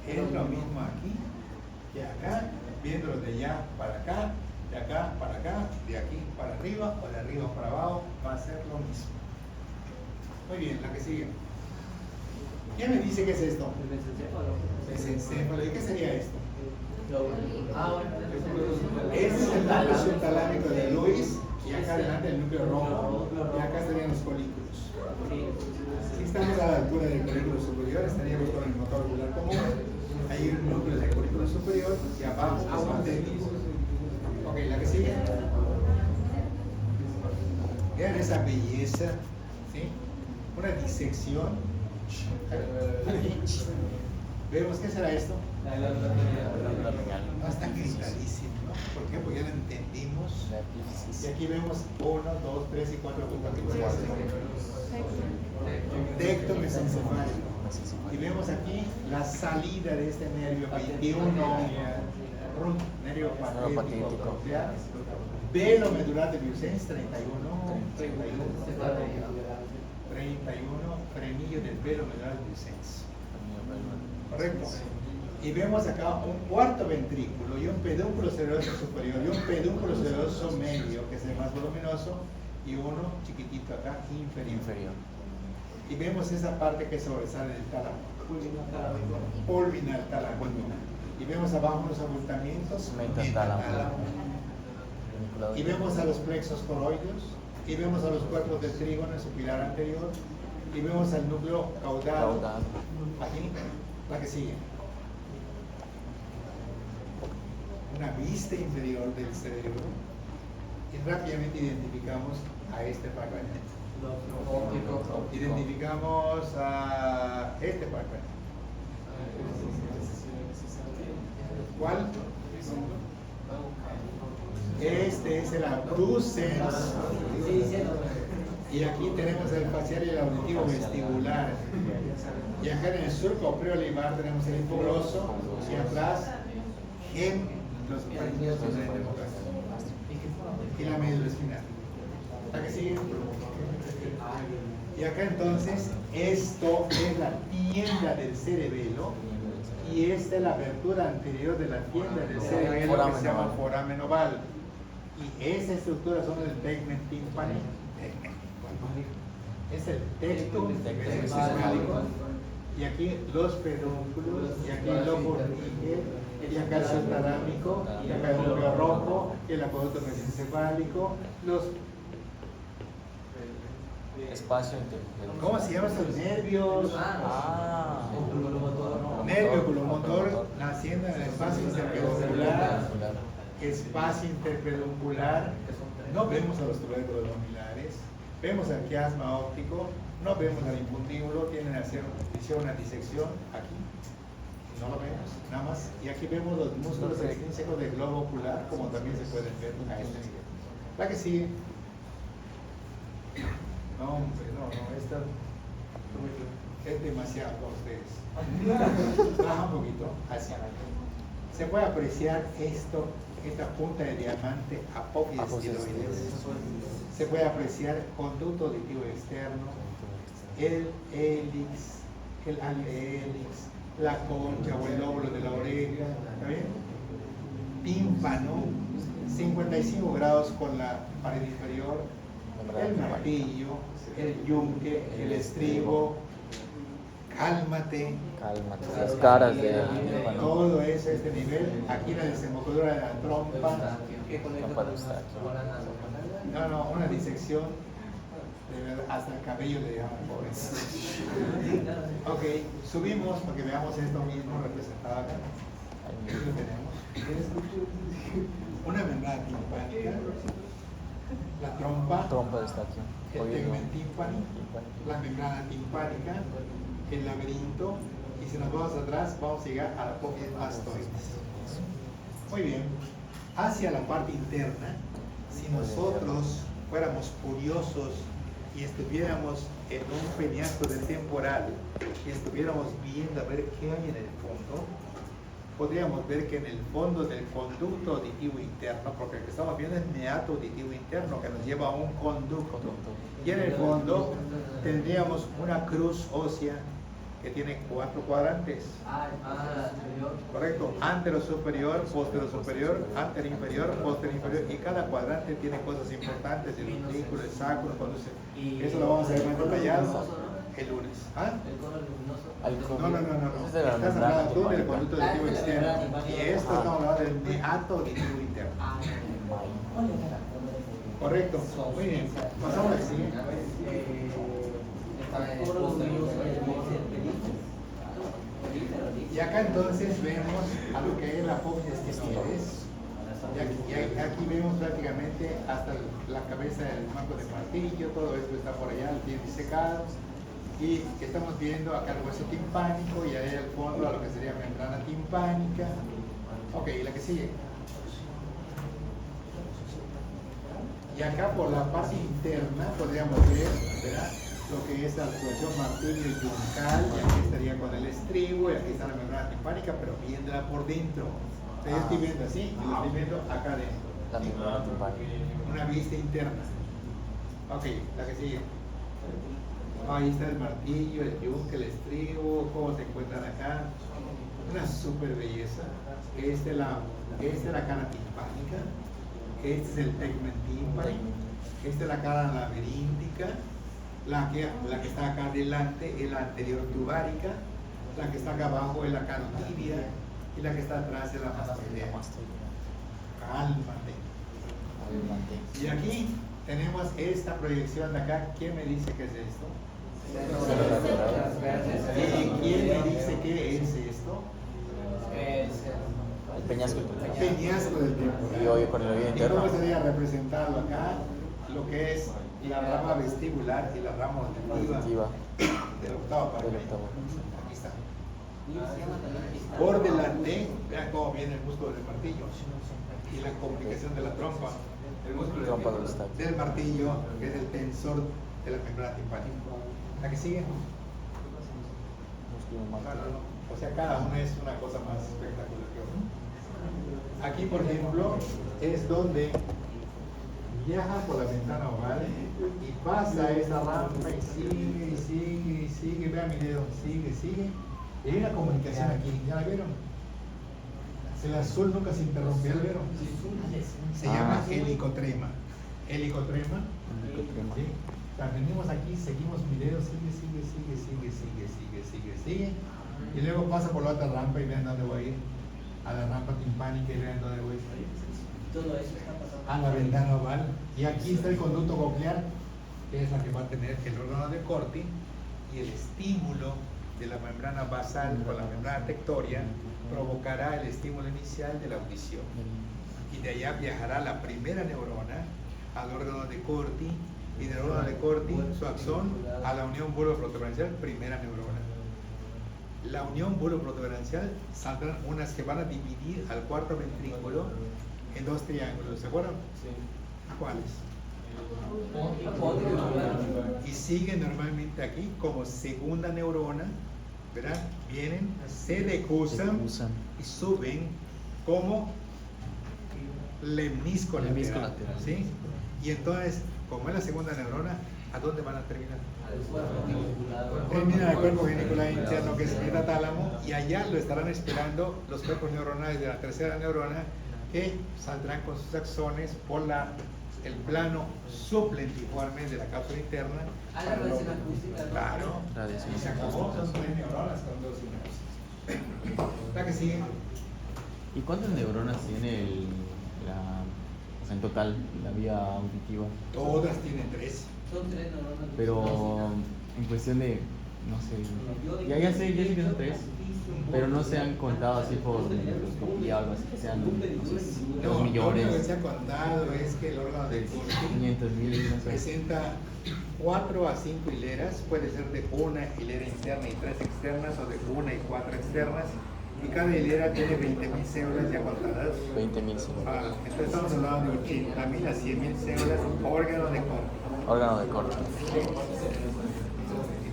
S1: es lo mismo aquí que acá, viéndolo de allá para acá, de acá para acá, de aquí para arriba o de arriba para abajo, va a ser lo mismo. Muy bien, la que sigue. ¿Quién me dice qué es esto?
S4: El mesencéfalo.
S1: Mesencéfalo. ¿Y qué sería esto?
S4: Ah, bueno.
S1: Este es el núcleo subtalámico de Lewis y acá adelante el núcleo rojo y acá estarían los folículos. Si estamos a la altura del folículo superior, estaríamos con el motor ocular común. Hay un núcleo del folículo superior y abajo son técnicos. Ok, la que sigue. Vean esa belleza, ¿sí? Una disección. Vemos qué será esto. Bastante clarísimo, ¿no? ¿Por qué? Porque ya lo entendimos. Y aquí vemos 1, 2, 3 y 4 partículas. Decto mesencefálico. Y vemos aquí la salida de este nervio 21, nervio patético. Velo medular de Vieussens 31, frenillo del velo medular de Vieussens. Correcto. Y vemos acá un cuarto ventrículo y un pedúnculo cerebroso superior y un pedúnculo cerebroso medio, que es el más voluminoso, y uno chiquitito acá inferior. y vemos esa parte que sobresale del tálamo. Pulvinar tálamo. Y vemos abajo los abultamientos, metatálamo. Y vemos a los plexos coroideos, y vemos a los cuerpos del trígono en su pilar anterior, y vemos al núcleo caudado. Aquí, la que sigue. Una vista inferior del cerebro, y rápidamente identificamos a este fragmento. Identificamos a este fragmento. ¿Cuál? Este es el abducens. Y aquí tenemos el facial y el auditivo vestibular. Y acá en el surco preolivar tenemos el hipogloso y atrás los parillos de la democracia. Y la médula espinal. ¿La que sigue? Y acá entonces, esto es la tienda del cerebelo. Y esta es la abertura anterior de la tienda del cerebelo que se llama foramen oval. Y esa estructura son el tegmen timpani. Es el tectum encefálico. Y aquí los pedúnculos, y aquí el lobo níger, y acá el subtalámico, y acá el núcleo rojo, y el apodoto mesencefálico, los...
S2: Espacio interno.
S1: ¿Cómo se llaman estos nervios? Nervio oculomotor naciendo en el espacio interpeduncular. Espacio interpeduncular. No vemos a los tubérculos lomilares. Vemos al quiasma óptico. No vemos al infundíbulo. Tienen que hacer una disección aquí. No lo vemos, nada más. Y aquí vemos los músculos extrínsecos del globo ocular, como también se pueden ver a este nivel. La que sigue. No, hombre, no, esta es demasiado para ustedes. Baja un poquito hacia abajo. Se puede apreciar esto, esta punta de diamante apófisis. Se puede apreciar conducto auditivo externo, el hélix, el alhélix, la concha o el lóbulo de la oreja, ¿está bien? Tímpano, 55 grados con la pared inferior, el martillo, el yunque, el estribo, cálmate,
S2: las caras de
S1: todo eso a este nivel. Aquí la desembocadura de la trompa. No, una disección de verdad, hasta el cabello le llaman pobres. Ok, subimos para que veamos esto mismo representado acá. Aquí lo tenemos. Una membrana timpánica, la trompa
S2: está aquí.
S1: el tegmen timpani, la membrana timpánica, el laberinto, y si nos vamos atrás vamos a llegar a la apófisis mastoides. Muy bien, hacia la parte interna, si nosotros fuéramos curiosos y estuviéramos en un peñasco del temporal y estuviéramos viendo a ver qué hay en el fondo, podríamos ver que en el fondo del conducto auditivo interno, porque lo que estamos viendo es meato auditivo interno que nos lleva a un conducto, y en el fondo tendríamos una cruz ósea que tiene 4 cuadrantes. Correcto, antero superior, posterior superior, antero inferior, posterior inferior, y cada cuadrante tiene cosas importantes, el ventrículo, el sacro, eso lo vamos a ver más detallado el lunes. ¿Ah? No. Estás hablando tú del conducto auditivo externo, y esto estamos hablando del meato auditivo interno. Correcto, muy bien. Pasamos al siguiente. Y acá entonces vemos a lo que es la apófisis estenoides. Y aquí vemos prácticamente hasta la cabeza del mango de martillo, todo esto está por allá, el pie disecado. Y estamos viendo acá el hueso timpánico y ahí al fondo a lo que sería membrana timpánica. Ok, y la que sigue. Y acá por la parte interna podríamos ver, ¿verdad?, lo que es la articulación martillo yuncal, y aquí estaría con el estribo, y aquí está la membrana timpánica, pero viéndola por dentro. Yo estoy viendo así, y lo estoy viendo acá adentro.
S2: La membrana timpánica.
S1: Una vista interna. Ok, la que sigue. Ahí está el martillo, el yunque, el estribo, cómo se encuentran acá. Una super belleza. Esta es la cara timpánica. Este es el tegmen timpani. Esta es la cara laberíntica. La que está acá adelante es la anterior tubárica, la que está acá abajo es la carotibia y la que está atrás es la mastoidea. Cálmate. Y aquí tenemos esta proyección de acá. ¿Quién me dice qué es esto? ¿Y quién me dice qué es esto?
S2: El peñasco.
S1: Peñasco del temporal.
S2: Y hoy con el oído
S1: ¿Y
S2: interno.
S1: cómo sería representado acá lo que es la rama vestibular y la rama auditiva del octavo
S2: Del
S1: parque?
S2: octavo.
S1: Aquí está. Por delante, vean cómo viene el músculo del martillo y la complicación de la trompa. El músculo
S2: Trompa
S1: del martillo, que es el tensor de la membrana timpánica. ¿La que sigue? O sea, cada una es una cosa más espectacular que otra. Aquí, por ejemplo, es donde viaja por la ventana oval y pasa esa rampa y sigue, y sigue, y sigue. Vean mi dedo, sigue, sigue. Y hay una comunicación aquí, ¿ya la vieron? El azul nunca se interrumpió, ¿lo vieron? Se llama helicotrema. Helicotrema. ¿Sí? O sea, venimos aquí, seguimos mi dedo, sigue, sigue, sigue, sigue, sigue, sigue, sigue, sigue. Y luego pasa por la otra rampa y vean dónde voy a ir. A la rampa timpánica y vean dónde voy a ir.
S4: Todo eso está pasando.
S1: A la ventana oval. Y aquí está el conducto coclear, que es la que va a tener el órgano de Corti y el estímulo de la membrana basal con la membrana tectoria provocará el estímulo inicial de la audición. Y de allá viajará la primera neurona al órgano de Corti y del órgano de Corti su axón a la unión bulbo-protuberancial, primera neurona. La unión bulbo-protuberancial saldrán unas que van a dividir al cuarto ventrículo en dos triángulos, ¿se acuerdan?
S2: Sí.
S1: ¿Cuáles? Y siguen normalmente aquí como segunda neurona, ¿verdad? Vienen, se decusan y suben como lemnisco lateral, ¿sí? Y entonces, como es la segunda neurona, ¿a dónde van a terminar? Terminan al cuerpo genicular interno, que es el metatálamo, y allá lo estarán esperando los cuerpos neuronales de la tercera neurona, que saldrán con sus axones por el plano suplentiforme de la cápsula interna. Claro, y se acabó, son 3 neuronas con 2 sinapsis. La que sigue.
S2: ¿Y cuántas neuronas tiene o sea, en total la vía auditiva?
S1: Todas tienen 3.
S4: Son 3 neuronas.
S2: Pero en cuestión de, no sé, ya sé que son 3, pero no se han contado así por microscopía o algo así, que sean, no sé, 2
S1: Lo único que
S2: millones,
S1: se ha contado es que el órgano de Corti
S2: 500,000, no sé.
S1: presenta 4 a 5 hileras, puede ser de una hilera interna y 3 externas o de 1 y 4 externas, y cada hilera tiene 20.000 células ya contadas.
S2: 20,000, sí.
S1: Entonces estamos hablando de 80.000 a 100.000 células, órgano de Corti.
S2: Órgano de corte.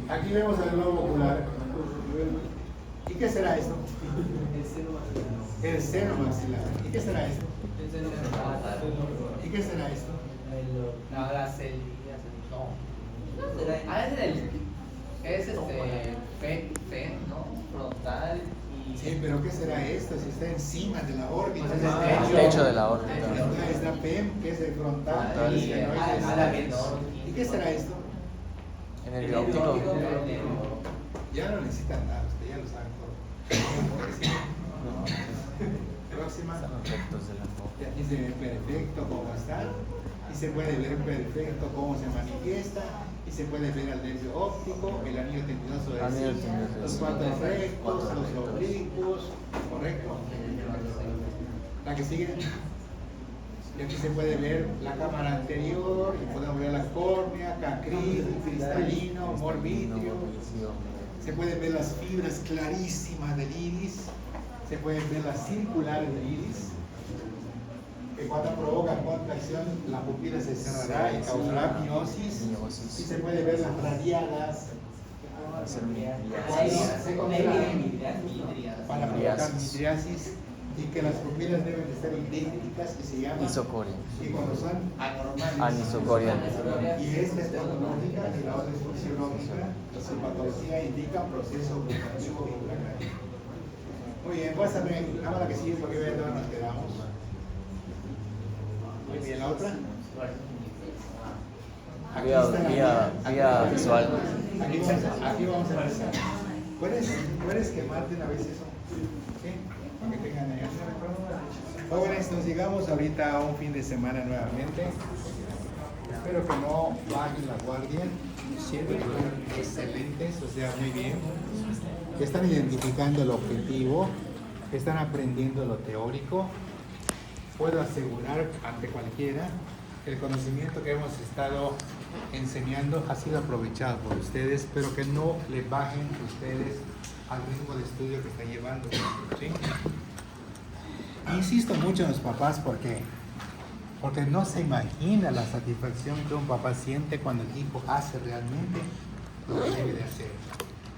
S1: Aquí vemos el globo ocular. ¿Y qué será esto? El seno maxilar. ¿Y qué será esto? ¿Y qué será esto?
S4: No, las celdillas. No. Ah, es fe, ¿no? Frontal y.
S1: Sí, pero ¿qué será esto? Si está encima de la órbita.
S4: Pues es
S2: El techo de la órbita.
S1: Entonces está PEM, que es el frontal, y el esfenoide. ¿Y qué será esto?
S2: En el óptico.
S1: Ya no necesitan nada, ustedes ya lo saben todo. Próxima.
S2: Están los rectos de la
S1: Y aquí se ve perfecto cómo está, y se puede ver perfecto cómo se manifiesta, y se puede ver el nervio óptico, el anillo tendinoso de
S2: Anillo
S1: sí,
S2: tendinoso.
S1: los 4 rectos, los oblicuos, ¿correcto? La que sigue. Y aquí se puede ver la cámara anterior, y podemos ver la córnea, cacril, cristalino, morbitrio. Se pueden ver las fibras clarísimas del iris, se pueden ver las circulares del iris, que cuando provoca contracción la pupila se cerrará y causará miosis, y se puede ver las radiadas cuando se contraen para provocar midriasis, y que las pupilas deben estar idénticas, y se llama
S2: Isocoria.
S1: y cuando son anormales.
S2: Anisocoria.
S1: Y esta es patológica y la otra es fisiológica. Su patología indica proceso operativo intracraniano. Muy bien, pásame, cámara que sigue porque vean dónde nos quedamos. Muy bien, la otra.
S2: vía visual.
S1: Aquí vamos a empezar. ¿Puedes quemarte una vez eso? ¿Sí? Para que tengan ahí. Jóvenes, nos llegamos ahorita a un fin de semana nuevamente. Espero que no bajen la guardia. Siempre fueron excelentes, o sea, muy bien. Están identificando el objetivo, están aprendiendo lo teórico. Puedo asegurar ante cualquiera que el conocimiento que hemos estado enseñando ha sido aprovechado por ustedes, pero que no le bajen ustedes al ritmo de estudio que están llevando. ¿Sí? Insisto mucho en los papás porque no se imagina la satisfacción que un papá siente cuando el hijo hace realmente lo que debe de hacer.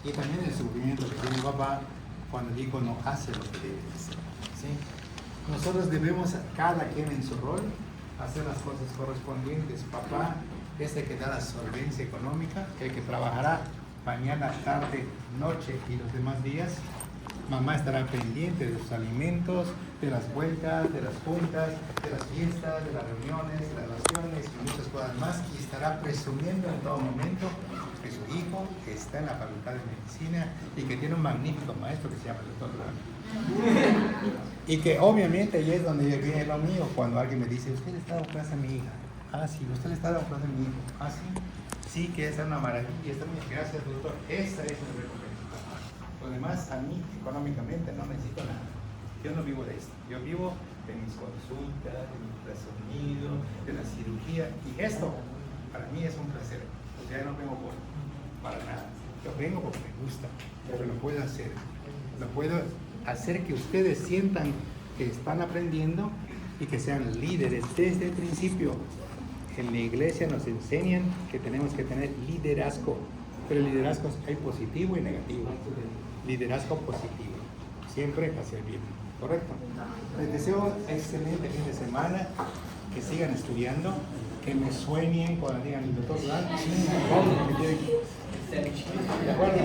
S1: Y también el sufrimiento que tiene el papá cuando el hijo no hace lo que debe de hacer. ¿Sí? Nosotros debemos, cada quien en su rol, hacer las cosas correspondientes. Papá es el que da la solvencia económica, el que trabajará mañana, tarde, noche y los demás días. Mamá estará pendiente de los alimentos, de las vueltas, de las juntas, de las fiestas, de las reuniones, graduaciones y muchas cosas más. Y estará presumiendo en todo momento que su hijo está en la facultad de medicina y que tiene un magnífico maestro que se llama el doctor Blanco. Y que obviamente ahí es donde viene lo mío, cuando alguien me dice, ¿usted le está dando clase a mi hija? Ah, sí. ¿Usted le está dando clase a mi hijo? Ah, sí. Sí, que esa es una maravilla. Está muy gracias, doctor. Esa es mi recompensa. Lo demás, a mí, económicamente, no necesito nada. Yo no vivo de esto. Yo vivo de mis consultas, de mi ultrasonido, de la cirugía. Y esto, para mí, es un placer. O sea, no vengo para nada. Yo vengo porque me gusta, porque lo puedo hacer. Lo puedo hacer que ustedes sientan que están aprendiendo y que sean líderes desde el principio. En la iglesia nos enseñan que tenemos que tener liderazgo, pero el liderazgo hay positivo y negativo. Liderazgo positivo, siempre hacia el bien, ¿correcto? Les deseo excelente fin de semana, que sigan estudiando, que me sueñen cuando digan el doctor Blanco. ¿De acuerdo?